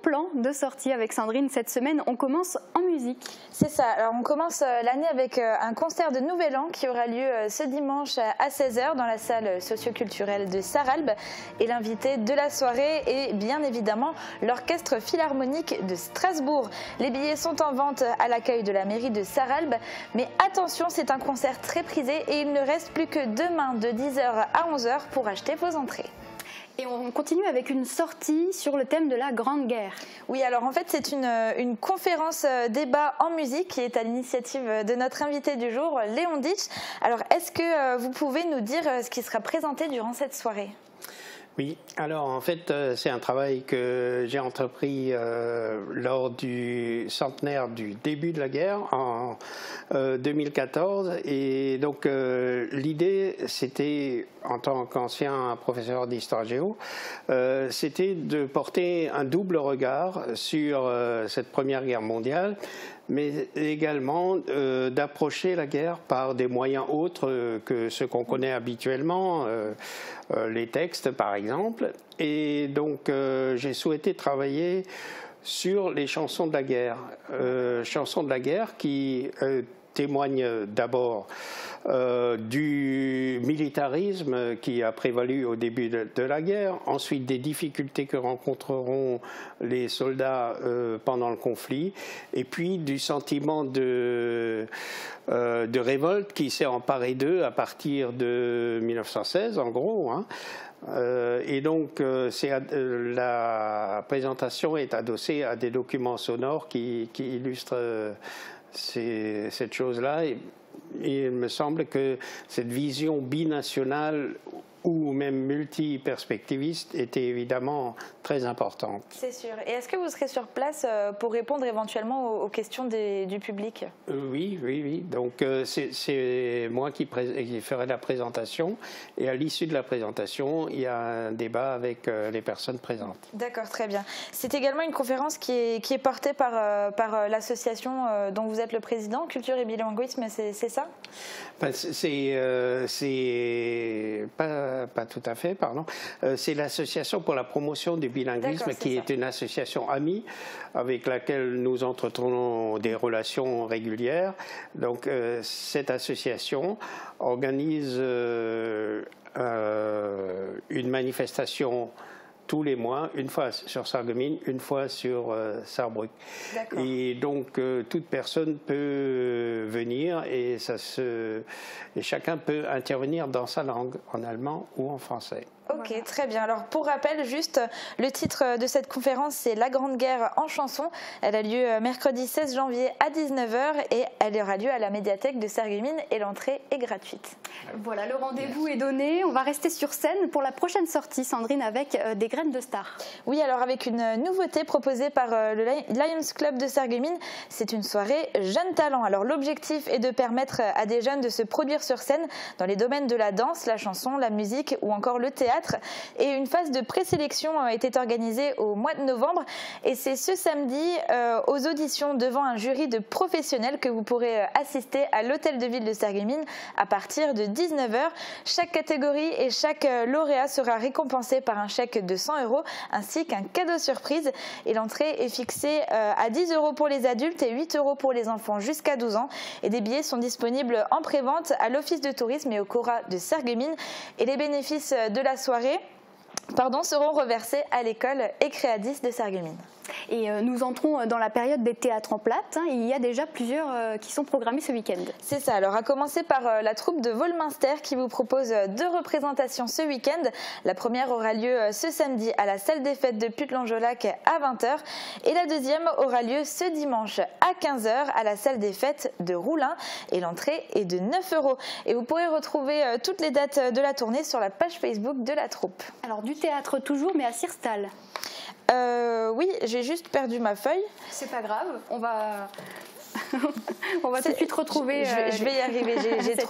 Speaker 1: plan de sortie avec Sandrine. Cette semaine, on commence en musique.
Speaker 3: C'est ça. Alors, on commence l'année avec un concert de Nouvel An qui aura lieu ce dimanche à 16h dans la salle socioculturelle de Sarralbe. Et l'invité de la soirée est bien évidemment l'Orchestre Philharmonique de Strasbourg. Les billets sont en vente à l'accueil de la mairie de Sarralbe. Mais attention, c'est un concert très prisé et il ne reste plus que demain de 10h à 11h pour acheter vos entrées.
Speaker 1: Et on continue avec une sortie sur le thème de la Grande Guerre.
Speaker 3: Oui, alors en fait c'est une conférence débat en musique qui est à l'initiative de notre invité du jour, Léon Ditch. Alors est-ce que vous pouvez nous dire ce qui sera présenté durant cette soirée ?
Speaker 22: Oui, alors en fait c'est un travail que j'ai entrepris lors du centenaire du début de la guerre en 2014 et donc l'idée c'était, en tant qu'ancien professeur d'histoire géo, c'était de porter un double regard sur cette Première Guerre mondiale, mais également d'approcher la guerre par des moyens autres que ceux qu'on connaît habituellement, les textes par exemple. Et donc j'ai souhaité travailler sur les chansons de la guerre. Chansons de la guerre qui témoignent d'abord du militarisme qui a prévalu au début de la guerre, ensuite des difficultés que rencontreront les soldats pendant le conflit, et puis du sentiment de révolte qui s'est emparé d'eux à partir de 1916 en gros, hein. Et donc la présentation est adossée à des documents sonores qui illustrent cette chose-là. Et il me semble que cette vision binationale ou même multi-perspectiviste était évidemment très importante.
Speaker 3: C'est sûr. Et est-ce que vous serez sur place pour répondre éventuellement aux questions du public ?
Speaker 22: Oui. Donc c'est moi qui ferai la présentation et à l'issue de la présentation, il y a un débat avec les personnes présentes.
Speaker 3: D'accord, très bien. C'est également une conférence qui est portée par l'association dont vous êtes le président, Culture et Bilinguisme, c'est ça ?
Speaker 22: C'est pas tout à fait, pardon. C'est l'Association pour la promotion du bilinguisme qui est une association amie avec laquelle nous entretenons des relations régulières. Donc cette association organise une manifestation tous les mois, une fois sur Sarreguemines, une fois sur Sarrebruck. Et donc toute personne peut venir et chacun peut intervenir dans sa langue, en allemand ou en français.
Speaker 3: Ok, très bien. Alors pour rappel, juste le titre de cette conférence, c'est La Grande Guerre en chanson. Elle a lieu mercredi 16 janvier à 19h et elle aura lieu à la médiathèque de Sarreguemines et l'entrée est gratuite.
Speaker 1: Voilà, le rendez-vous est donné. On va rester sur scène pour la prochaine sortie, Sandrine, avec des graines de stars.
Speaker 3: Oui, alors avec une nouveauté proposée par le Lions Club de Sarreguemines, c'est une soirée Jeunes Talents. Alors l'objectif est de permettre à des jeunes de se produire sur scène dans les domaines de la danse, la chanson, la musique ou encore le théâtre. Et une phase de présélection était organisée au mois de novembre et c'est ce samedi aux auditions devant un jury de professionnels que vous pourrez assister à l'hôtel de ville de Sarreguemines à partir de 19h. Chaque catégorie et chaque lauréat sera récompensé par un chèque de 100 € ainsi qu'un cadeau surprise et l'entrée est fixée à 10 € pour les adultes et 8 € pour les enfants jusqu'à 12 ans et des billets sont disponibles en prévente à l'office de tourisme et au Cora de Sarreguemines et les bénéfices de la soirée seront reversés à l'école Ecréadis de Sarreguemines.
Speaker 1: Et nous entrons dans la période des théâtres en plate. Il y a déjà plusieurs qui sont programmés ce week-end.
Speaker 3: C'est ça, alors à commencer par la troupe de Volminster qui vous propose 2 représentations ce week-end. La première aura lieu ce samedi à la salle des fêtes de Putelange-au-Lac à 20h et la deuxième aura lieu ce dimanche à 15h à la salle des fêtes de Roulin et l'entrée est de 9 €. Et vous pourrez retrouver toutes les dates de la tournée sur la page Facebook de la troupe.
Speaker 1: Alors du théâtre toujours, mais à Sirstal.
Speaker 3: Oui, j'ai juste perdu ma feuille.
Speaker 1: C'est pas grave, on va tout de suite retrouver.
Speaker 3: Je vais y arriver,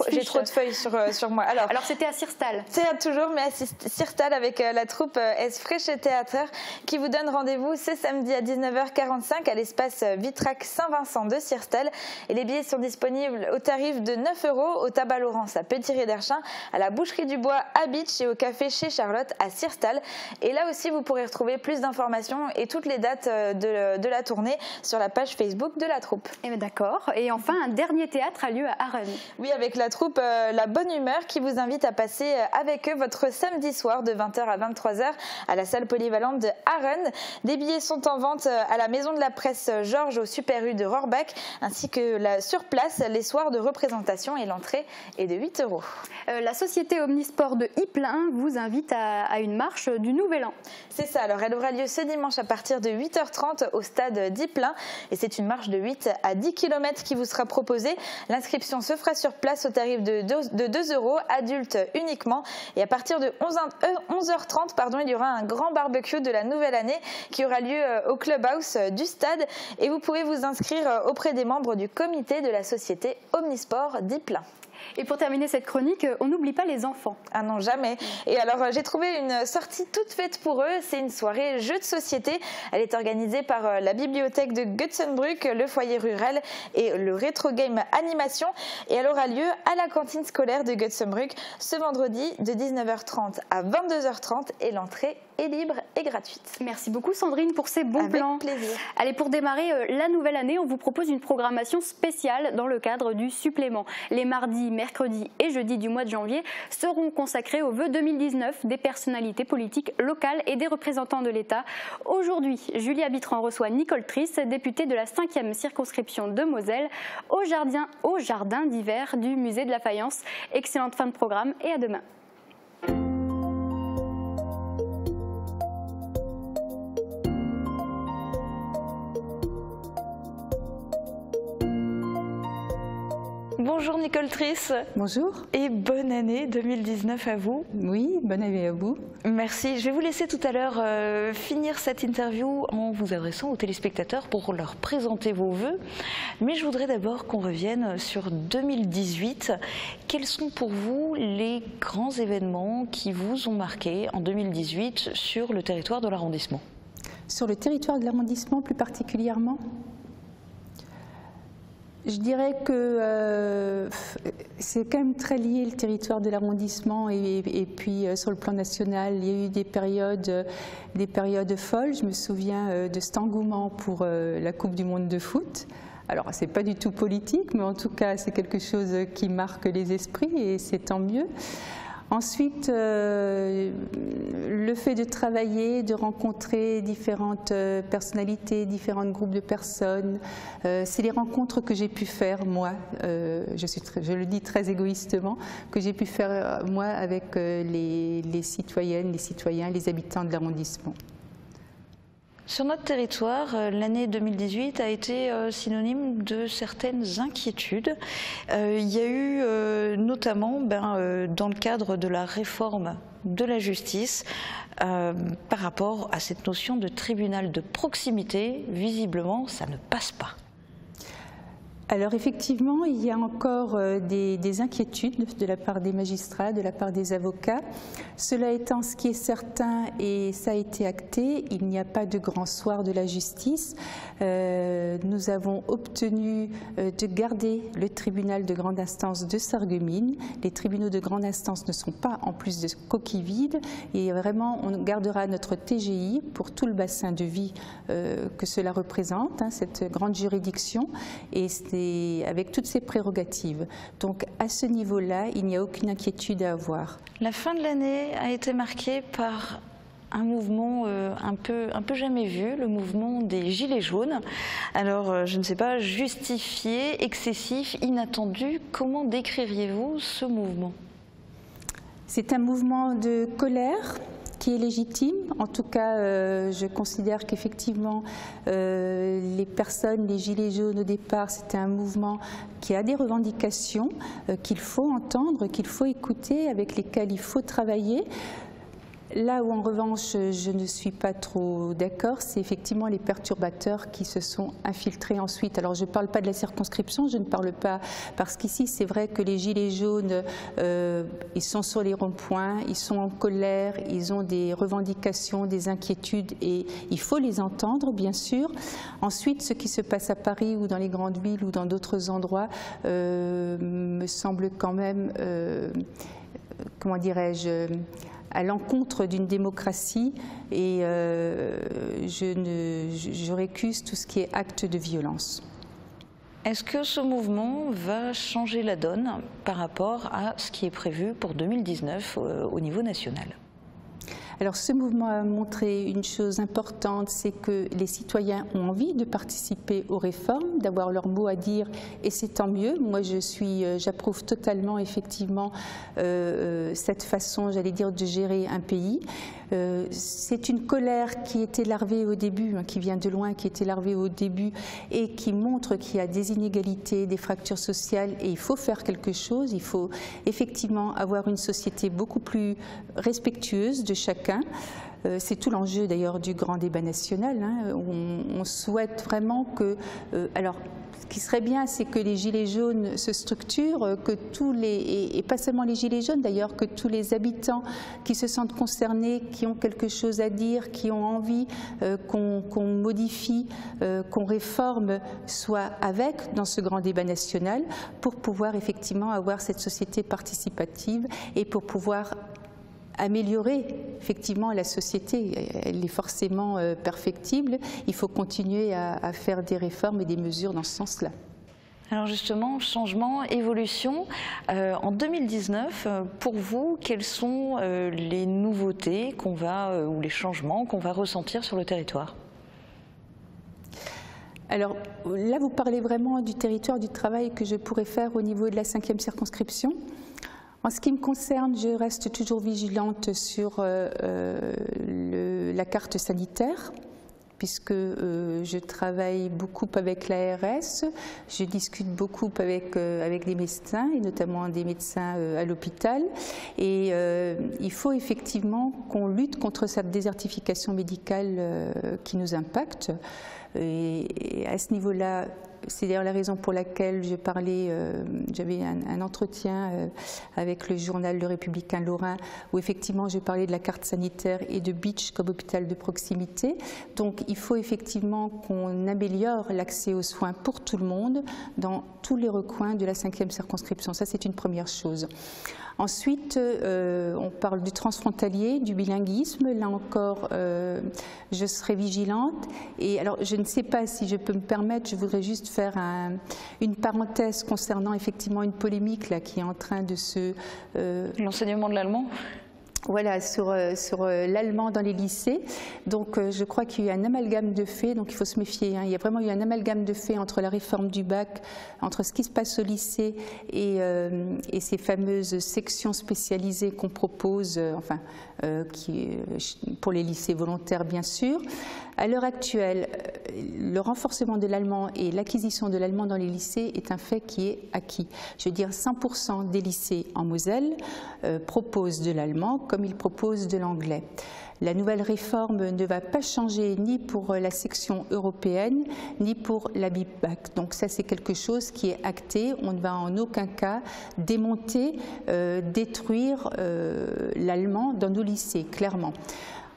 Speaker 3: j'ai trop de feuilles sur moi.
Speaker 1: Alors c'était à Sirstal.
Speaker 3: C'est toujours, mais à Sirstal avec la troupe Es Frische Theater qui vous donne rendez-vous ce samedi à 19h45 à l'espace Vitrac Saint-Vincent de Sirstal. Et les billets sont disponibles au tarif de 9 € au Tabac Laurence à Petit-Réderchin, à la Boucherie du Bois à Bitche et au Café chez Charlotte à Sirstal. Et là aussi, vous pourrez retrouver plus d'informations et toutes les dates de la tournée sur la page Facebook de la troupe.
Speaker 1: D'accord. Et enfin, un dernier théâtre a lieu à Arène.
Speaker 3: Oui, avec la troupe La Bonne Humeur qui vous invite à passer avec eux votre samedi soir de 20h à 23h à la salle polyvalente de Arène. Des billets sont en vente à la Maison de la Presse Georges au Super U de Rohrbach ainsi que sur place les soirs de représentation et l'entrée est de 8 €.
Speaker 1: La société Omnisport de Ypelin vous invite à une marche du Nouvel An.
Speaker 3: C'est ça, alors elle aura lieu ce dimanche à partir de 8h30 au stade d'Ypelin et c'est une marche de 8 à 10 km qui vous sera proposée. L'inscription se fera sur place au tarif de 2 €, adultes uniquement. Et à partir de 11h30, il y aura un grand barbecue de la nouvelle année qui aura lieu au clubhouse du stade. Et vous pourrez vous inscrire auprès des membres du comité de la société Omnisport d'Ypelin.
Speaker 1: Et pour terminer cette chronique, on n'oublie pas les enfants.
Speaker 3: Ah non, jamais. Et alors, j'ai trouvé une sortie toute faite pour eux. C'est une soirée jeux de société. Elle est organisée par la bibliothèque de Götzenbrück, le foyer rural et le Retro Game Animation. Et elle aura lieu à la cantine scolaire de Götzenbrück ce vendredi de 19h30 à 22h30 et l'entrée est libre et gratuite.
Speaker 1: Merci beaucoup Sandrine pour ces bons plans.
Speaker 3: Avec plaisir.
Speaker 1: Allez, pour démarrer la nouvelle année, on vous propose une programmation spéciale dans le cadre du supplément. Les mardis, mercredis et jeudis du mois de janvier seront consacrés aux vœux 2019 des personnalités politiques locales et des représentants de l'État. Aujourd'hui, Julie Abitran reçoit Nicole Triss, députée de la 5e circonscription de Moselle, au jardin d'hiver du musée de la Faïence. Excellente fin de programme et à demain.
Speaker 3: Bonjour Nicole Triss.
Speaker 2: Bonjour.
Speaker 3: Et bonne année 2019 à vous.
Speaker 2: Oui, bonne année à vous.
Speaker 3: Merci. Je vais vous laisser tout à l'heure finir cette interview en vous adressant aux téléspectateurs pour leur présenter vos vœux. Mais je voudrais d'abord qu'on revienne sur 2018. Quels sont pour vous les grands événements qui vous ont marqué en 2018 sur le territoire de l'arrondissement?
Speaker 2: Sur le territoire de l'arrondissement plus particulièrement ? Je dirais que c'est quand même très lié le territoire de l'arrondissement et puis sur le plan national, il y a eu des périodes folles. Je me souviens de cet engouement pour la Coupe du Monde de foot. Alors, c'est pas du tout politique, mais en tout cas, c'est quelque chose qui marque les esprits et c'est tant mieux. Ensuite, le fait de travailler, de rencontrer différentes personnalités, différents groupes de personnes, c'est les rencontres que j'ai pu faire, moi, je le dis très égoïstement, que j'ai pu faire, moi, avec les citoyennes, les citoyens, les habitants de l'arrondissement.
Speaker 3: Sur notre territoire, l'année 2018 a été synonyme de certaines inquiétudes. Il y a eu notamment, dans le cadre de la réforme de la justice, par rapport à cette notion de tribunal de proximité, visiblement, ça ne passe pas.
Speaker 2: Alors effectivement, il y a encore des inquiétudes de la part des magistrats, de la part des avocats. Cela étant, ce qui est certain, et ça a été acté, il n'y a pas de grand soir de la justice. Nous avons obtenu de garder le tribunal de grande instance de Sarreguemines. Les tribunaux de grande instance ne sont pas en plus de coquilles vides et vraiment on gardera notre TGI pour tout le bassin de vie que cela représente, cette grande juridiction. Et avec toutes ses prérogatives. Donc à ce niveau-là, il n'y a aucune inquiétude à avoir.
Speaker 3: La fin de l'année a été marquée par un mouvement un peu jamais vu, le mouvement des Gilets jaunes. Alors, je ne sais pas, justifié, excessif, inattendu, comment décririez-vous ce mouvement?
Speaker 2: C'est un mouvement de colère qui est légitime. En tout cas, je considère qu'effectivement, les personnes, les Gilets jaunes au départ, c'était un mouvement qui a des revendications qu'il faut entendre, qu'il faut écouter, avec lesquelles il faut travailler. Là où en revanche je ne suis pas trop d'accord, c'est effectivement les perturbateurs qui se sont infiltrés ensuite. Alors je ne parle pas de la circonscription, je ne parle pas, parce qu'ici c'est vrai que les Gilets jaunes, ils sont sur les ronds-points, ils sont en colère, ils ont des revendications, des inquiétudes et il faut les entendre bien sûr. Ensuite, ce qui se passe à Paris ou dans les grandes villes ou dans d'autres endroits me semble quand même, comment dirais-je, à l'encontre d'une démocratie et je récuse tout ce qui est acte de violence.
Speaker 3: Est-ce que ce mouvement va changer la donne par rapport à ce qui est prévu pour 2019 au niveau national ?
Speaker 2: Alors ce mouvement a montré une chose importante, c'est que les citoyens ont envie de participer aux réformes, d'avoir leur mot à dire et c'est tant mieux. Moi j'approuve totalement effectivement cette façon, j'allais dire, de gérer un pays. C'est une colère qui était larvée au début, qui vient de loin, qui était larvée au début et qui montre qu'il y a des inégalités, des fractures sociales et il faut faire quelque chose. Il faut effectivement avoir une société beaucoup plus respectueuse de chacun. C'est tout l'enjeu d'ailleurs du grand débat national. On souhaite vraiment que... alors, ce qui serait bien, c'est que les Gilets jaunes se structurent, que tous les... et pas seulement les Gilets jaunes d'ailleurs, que tous les habitants qui se sentent concernés, qui ont quelque chose à dire, qui ont envie qu'on modifie, qu'on réforme, soient avec dans ce grand débat national pour pouvoir effectivement avoir cette société participative et pour pouvoir améliorer effectivement la société. Elle est forcément perfectible. Il faut continuer à faire des réformes et des mesures dans ce sens-là.
Speaker 3: Alors justement, changement, évolution. En 2019, pour vous, quelles sont les nouveautés ou les changements qu'on va ressentir sur le territoire ?
Speaker 2: Alors là, vous parlez vraiment du territoire, du travail que je pourrais faire au niveau de la 5e circonscription. En ce qui me concerne, je reste toujours vigilante sur la carte sanitaire, puisque je travaille beaucoup avec l'ARS, je discute beaucoup avec des médecins, et notamment des médecins à l'hôpital. Et il faut effectivement qu'on lutte contre cette désertification médicale qui nous impacte. Et à ce niveau-là, c'est d'ailleurs la raison pour laquelle je parlais, j'avais un entretien avec le journal Le Républicain Lorrain, où effectivement je parlais de la carte sanitaire et de Beach comme hôpital de proximité. Donc il faut effectivement qu'on améliore l'accès aux soins pour tout le monde dans tous les recoins de la 5e circonscription. Ça, c'est une première chose. Ensuite, on parle du transfrontalier, du bilinguisme. Là encore, je serai vigilante. Et alors, je ne sais pas si je peux me permettre, je voudrais juste faire une parenthèse concernant effectivement une polémique là, qui est en train de se...
Speaker 3: L'enseignement de l'allemand ?
Speaker 2: Voilà, sur l'allemand dans les lycées. Donc je crois qu'il y a eu un amalgame de faits, donc il faut se méfier. Il y a vraiment eu un amalgame de faits entre la réforme du bac, entre ce qui se passe au lycée et ces fameuses sections spécialisées qu'on propose, pour les lycées volontaires bien sûr. À l'heure actuelle, le renforcement de l'allemand et l'acquisition de l'allemand dans les lycées est un fait qui est acquis. Je veux dire, 100% des lycées en Moselle proposent de l'allemand comme ils proposent de l'anglais. La nouvelle réforme ne va pas changer ni pour la section européenne, ni pour la BIPAC. Donc ça, c'est quelque chose qui est acté. On ne va en aucun cas démonter, détruire l'allemand dans nos lycées, clairement.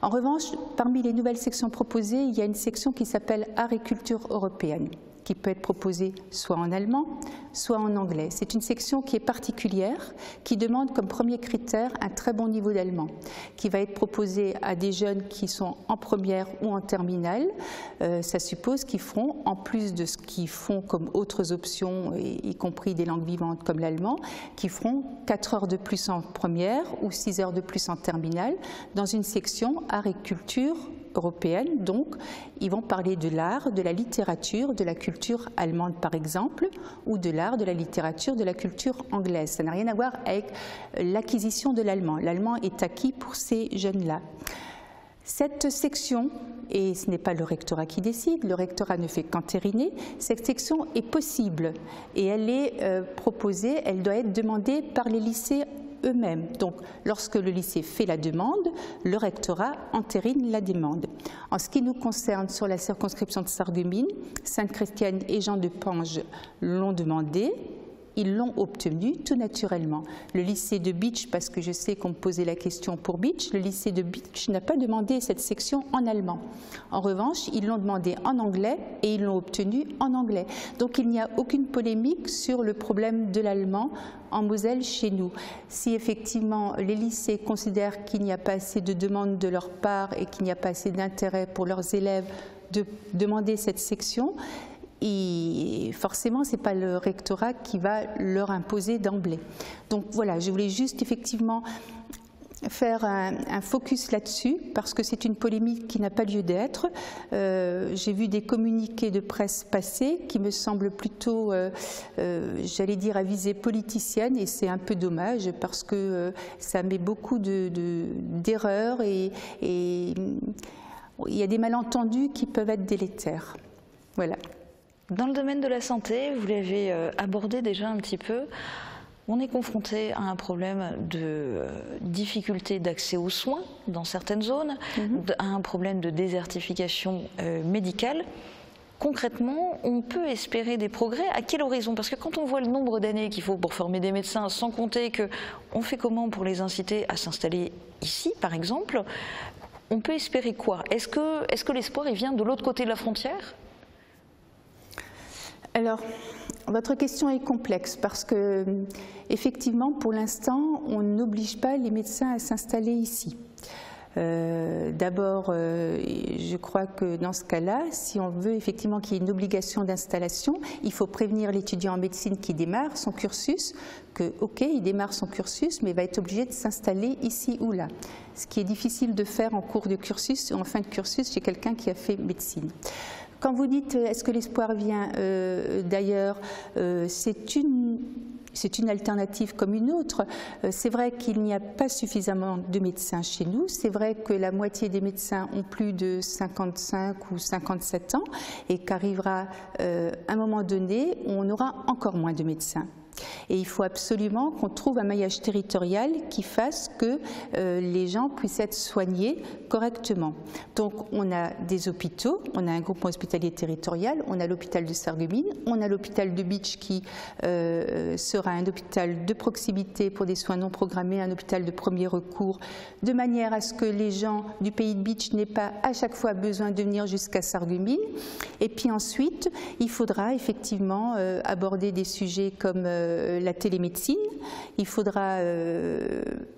Speaker 2: En revanche, parmi les nouvelles sections proposées, il y a une section qui s'appelle Art et culture européenne. qui peut être proposée soit en allemand, soit en anglais. C'est une section qui est particulière, qui demande comme premier critère un très bon niveau d'allemand, qui va être proposée à des jeunes qui sont en première ou en terminale. Ça suppose qu'ils feront, en plus de ce qu'ils font comme autres options, y compris des langues vivantes comme l'allemand, qu'ils feront 4 heures de plus en première ou 6 heures de plus en terminale dans une section art et culture européenne. Donc, ils vont parler de l'art, de la littérature, de la culture allemande par exemple, ou de l'art, de la littérature, de la culture anglaise. Ça n'a rien à voir avec l'acquisition de l'allemand. L'allemand est acquis pour ces jeunes-là. Cette section, et ce n'est pas le rectorat qui décide, le rectorat ne fait qu'entériner, cette section est possible et elle est proposée, elle doit être demandée par les lycées eux-mêmes. Donc, lorsque le lycée fait la demande, le rectorat entérine la demande. En ce qui nous concerne, sur la circonscription de Sarreguemines, Sainte-Christiane et Jean de Pange l'ont demandé. Ils l'ont obtenu tout naturellement. Le lycée de Bitche, parce que je sais qu'on me posait la question pour Bitche, le lycée de Bitche n'a pas demandé cette section en allemand. En revanche, ils l'ont demandé en anglais et ils l'ont obtenu en anglais. Donc il n'y a aucune polémique sur le problème de l'allemand en Moselle chez nous. Si effectivement les lycées considèrent qu'il n'y a pas assez de demandes de leur part et qu'il n'y a pas assez d'intérêt pour leurs élèves de demander cette section, et forcément, ce n'est pas le rectorat qui va leur imposer d'emblée. Donc voilà, je voulais juste effectivement faire un focus là-dessus, parce que c'est une polémique qui n'a pas lieu d'être. J'ai vu des communiqués de presse passer qui me semblent plutôt, j'allais dire, à visée politicienne, et c'est un peu dommage, parce que ça met beaucoup d'erreurs et il y a des malentendus qui peuvent être délétères. Voilà.
Speaker 3: Dans le domaine de la santé, vous l'avez abordé déjà un petit peu, on est confronté à un problème de difficulté d'accès aux soins dans certaines zones, à un problème de désertification médicale. Concrètement, on peut espérer des progrès à quel horizon? Parce que quand on voit le nombre d'années qu'il faut pour former des médecins, sans compter qu'on fait comment pour les inciter à s'installer ici, par exemple, on peut espérer quoi? Est-ce que l'espoir il vient de l'autre côté de la frontière?
Speaker 2: Alors, votre question est complexe parce que, effectivement, pour l'instant, on n'oblige pas les médecins à s'installer ici. D'abord, je crois que dans ce cas-là, si on veut effectivement qu'il y ait une obligation d'installation, il faut prévenir l'étudiant en médecine qui démarre son cursus que, ok, il démarre son cursus, mais il va être obligé de s'installer ici ou là. Ce qui est difficile de faire en cours de cursus ou en fin de cursus chez quelqu'un qui a fait médecine. Quand vous dites est-ce que l'espoir vient d'ailleurs, c'est une alternative comme une autre. C'est vrai qu'il n'y a pas suffisamment de médecins chez nous. C'est vrai que la moitié des médecins ont plus de 55 ou 57 ans et qu'arrivera un moment donné où on aura encore moins de médecins. Et il faut absolument qu'on trouve un maillage territorial qui fasse que les gens puissent être soignés correctement. Donc on a des hôpitaux, on a un groupement hospitalier territorial, on a l'hôpital de Sarreguemines, on a l'hôpital de Bitche qui sera un hôpital de proximité pour des soins non programmés, un hôpital de premier recours, de manière à ce que les gens du pays de Bitche n'aient pas à chaque fois besoin de venir jusqu'à Sarreguemines. Et puis ensuite, il faudra effectivement aborder des sujets comme la télémédecine. Il faudra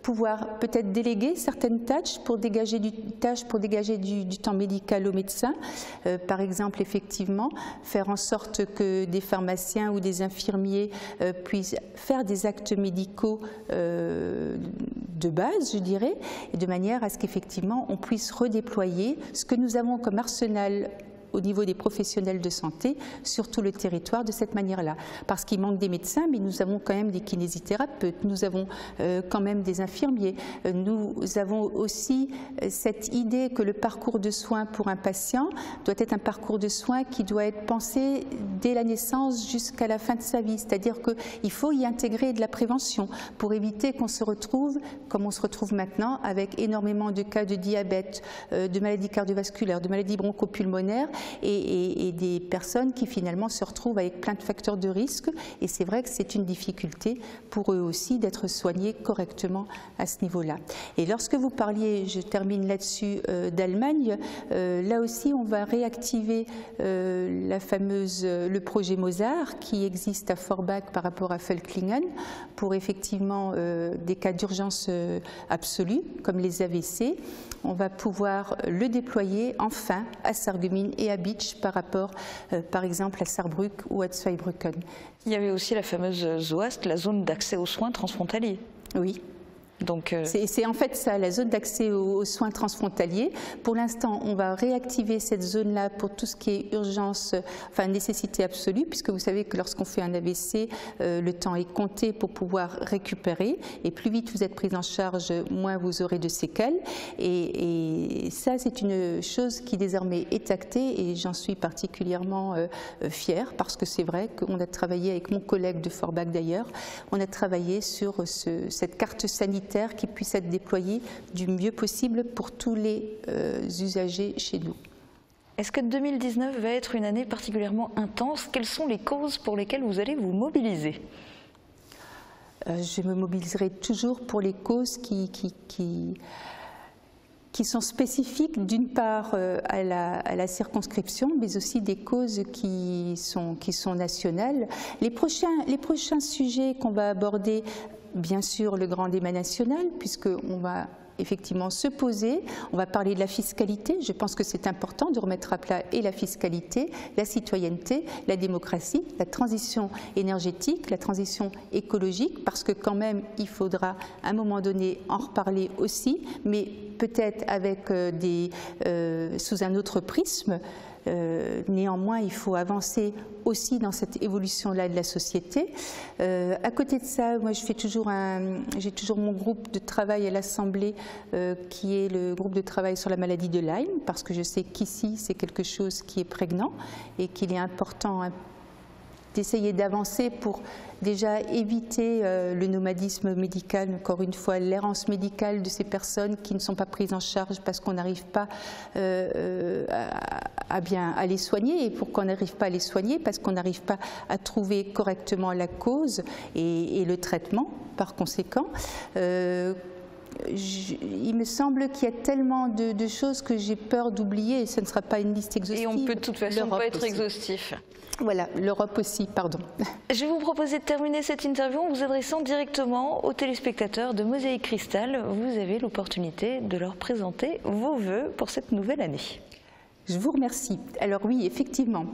Speaker 2: pouvoir peut-être déléguer certaines tâches pour dégager du temps médical aux médecins. Par exemple, effectivement, faire en sorte que des pharmaciens ou des infirmiers puissent faire des actes médicaux de base, je dirais, et de manière à ce qu'effectivement on puisse redéployer ce que nous avons comme arsenal au niveau des professionnels de santé sur tout le territoire de cette manière-là. Parce qu'il manque des médecins, mais nous avons quand même des kinésithérapeutes, nous avons quand même des infirmiers. Nous avons aussi cette idée que le parcours de soins pour un patient doit être un parcours de soins qui doit être pensé dès la naissance jusqu'à la fin de sa vie. C'est-à-dire qu'il faut y intégrer de la prévention pour éviter qu'on se retrouve, comme on se retrouve maintenant, avec énormément de cas de diabète, de maladies cardiovasculaires, de maladies bronchopulmonaires, et des personnes qui finalement se retrouvent avec plein de facteurs de risque. Et c'est vrai que c'est une difficulté pour eux aussi d'être soignés correctement à ce niveau-là. Et lorsque vous parliez, je termine là-dessus, d'Allemagne, là aussi on va réactiver le projet Mozart qui existe à Forbach par rapport à Völklingen pour effectivement des cas d'urgence absolue comme les AVC. On va pouvoir le déployer enfin à Sarreguemines et à Bitche par rapport par exemple à Saarbrück ou à Zweibrücken.
Speaker 3: Il y avait aussi la fameuse ZOAST, la zone d'accès aux soins transfrontaliers.
Speaker 2: Oui.
Speaker 3: Donc
Speaker 2: c'est en fait ça, la zone d'accès aux soins transfrontaliers. Pour l'instant, on va réactiver cette zone-là pour tout ce qui est urgence, enfin nécessité absolue, puisque vous savez que lorsqu'on fait un AVC, le temps est compté pour pouvoir récupérer. Et plus vite vous êtes pris en charge, moins vous aurez de séquelles. Et ça, c'est une chose qui désormais est actée et j'en suis particulièrement fière parce que c'est vrai qu'on a travaillé avec mon collègue de Forbach d'ailleurs, on a travaillé sur cette carte sanitaire qui puisse être déployée du mieux possible pour tous les usagers chez nous.
Speaker 3: Est-ce que 2019 va être une année particulièrement intense? Quelles sont les causes pour lesquelles vous allez vous mobiliser?
Speaker 2: Je me mobiliserai toujours pour les causes qui sont spécifiques d'une part à la circonscription, mais aussi des causes qui sont nationales. Les prochains sujets qu'on va aborder, bien sûr le grand débat national, puisqu'on va effectivement se poser, on va parler de la fiscalité, je pense que c'est important de remettre à plat et la fiscalité, la citoyenneté, la démocratie, la transition énergétique, la transition écologique, parce que quand même il faudra à un moment donné en reparler aussi, mais peut-être avec sous un autre prisme. Néanmoins, il faut avancer aussi dans cette évolution-là de la société. À côté de ça, moi, j'ai toujours mon groupe de travail à l'Assemblée qui est le groupe de travail sur la maladie de Lyme, parce que je sais qu'ici, c'est quelque chose qui est prégnant et qu'il est important d'essayer d'avancer pour déjà éviter le nomadisme médical, encore une fois, l'errance médicale de ces personnes qui ne sont pas prises en charge parce qu'on n'arrive pas à les soigner. Et pourquoi on n'arrive pas à les soigner? Parce qu'on n'arrive pas à trouver correctement la cause et le traitement par conséquent. Il me semble qu'il y a tellement de choses que j'ai peur d'oublier et ce ne sera pas une liste exhaustive.
Speaker 3: Et on peut de toute façon pas être exhaustif.
Speaker 2: Voilà, l'Europe aussi, pardon.
Speaker 3: Je vais vous proposer de terminer cette interview en vous adressant directement aux téléspectateurs de Mosaïque Cristal. Vous avez l'opportunité de leur présenter vos vœux pour cette nouvelle année.
Speaker 2: Je vous remercie. Alors oui, effectivement,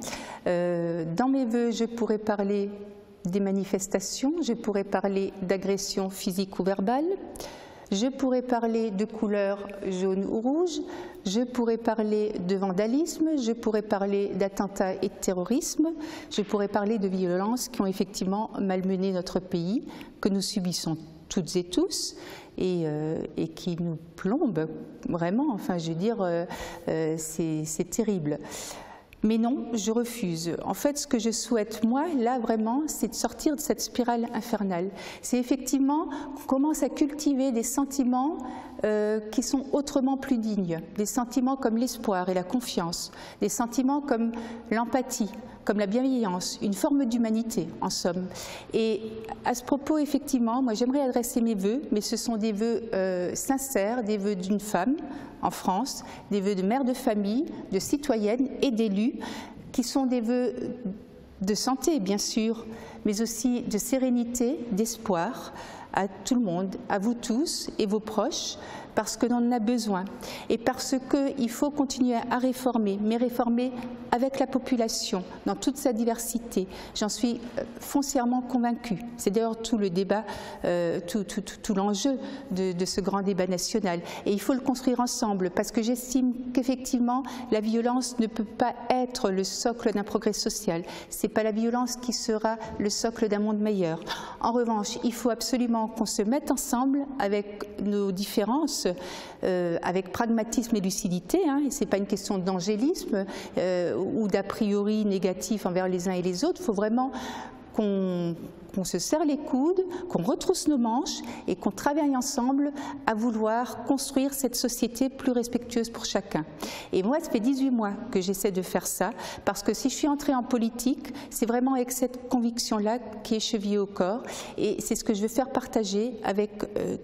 Speaker 2: dans mes vœux, je pourrais parler des manifestations, je pourrais parler d'agressions physiques ou verbales, je pourrais parler de couleur jaune ou rouge, je pourrais parler de vandalisme, je pourrais parler d'attentats et de terrorisme, je pourrais parler de violences qui ont effectivement malmené notre pays, que nous subissons toutes et tous, et qui nous plombent vraiment, enfin je veux dire, c'est terrible. Mais non, je refuse. En fait, ce que je souhaite, moi, là, vraiment, c'est de sortir de cette spirale infernale. C'est effectivement qu'on commence à cultiver des sentiments qui sont autrement plus dignes. Des sentiments comme l'espoir et la confiance. Des sentiments comme l'empathie, comme la bienveillance, une forme d'humanité, en somme. Et à ce propos, effectivement, moi, j'aimerais adresser mes vœux, mais ce sont des vœux sincères, des vœux d'une femme en France, des vœux de mère de famille, de citoyenne et d'élus, qui sont des vœux de santé, bien sûr, mais aussi de sérénité, d'espoir à tout le monde, à vous tous et vos proches, parce que l'on en a besoin et parce qu'il faut continuer à réformer, mais réformer avec la population dans toute sa diversité. J'en suis foncièrement convaincue. C'est d'ailleurs tout le débat, tout l'enjeu de ce grand débat national. Et il faut le construire ensemble parce que j'estime qu'effectivement la violence ne peut pas être le socle d'un progrès social. Ce n'est pas la violence qui sera le socle d'un monde meilleur. En revanche, il faut absolument qu'on se mette ensemble avec nos différences, avec pragmatisme et lucidité, hein, et ce n'est pas une question d'angélisme ou d'a priori négatif envers les uns et les autres. Il faut vraiment qu'on qu'on se serre les coudes, qu'on retrousse nos manches et qu'on travaille ensemble à vouloir construire cette société plus respectueuse pour chacun. Et moi, ça fait 18 mois que j'essaie de faire ça, parce que si je suis entrée en politique, c'est vraiment avec cette conviction-là qui est chevillée au corps, et c'est ce que je veux faire partager avec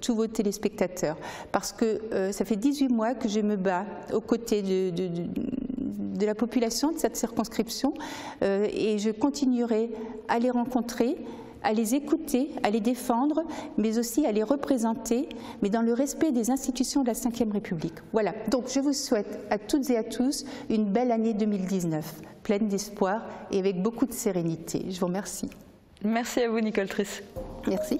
Speaker 2: tous vos téléspectateurs, parce que ça fait 18 mois que je me bats aux côtés de la population de cette circonscription, et je continuerai à les rencontrer, à les écouter, à les défendre, mais aussi à les représenter, mais dans le respect des institutions de la Ve République. Voilà, donc je vous souhaite à toutes et à tous une belle année 2019, pleine d'espoir et avec beaucoup de sérénité. Je vous remercie.
Speaker 3: Merci à vous, Nicole Triss.
Speaker 2: Merci.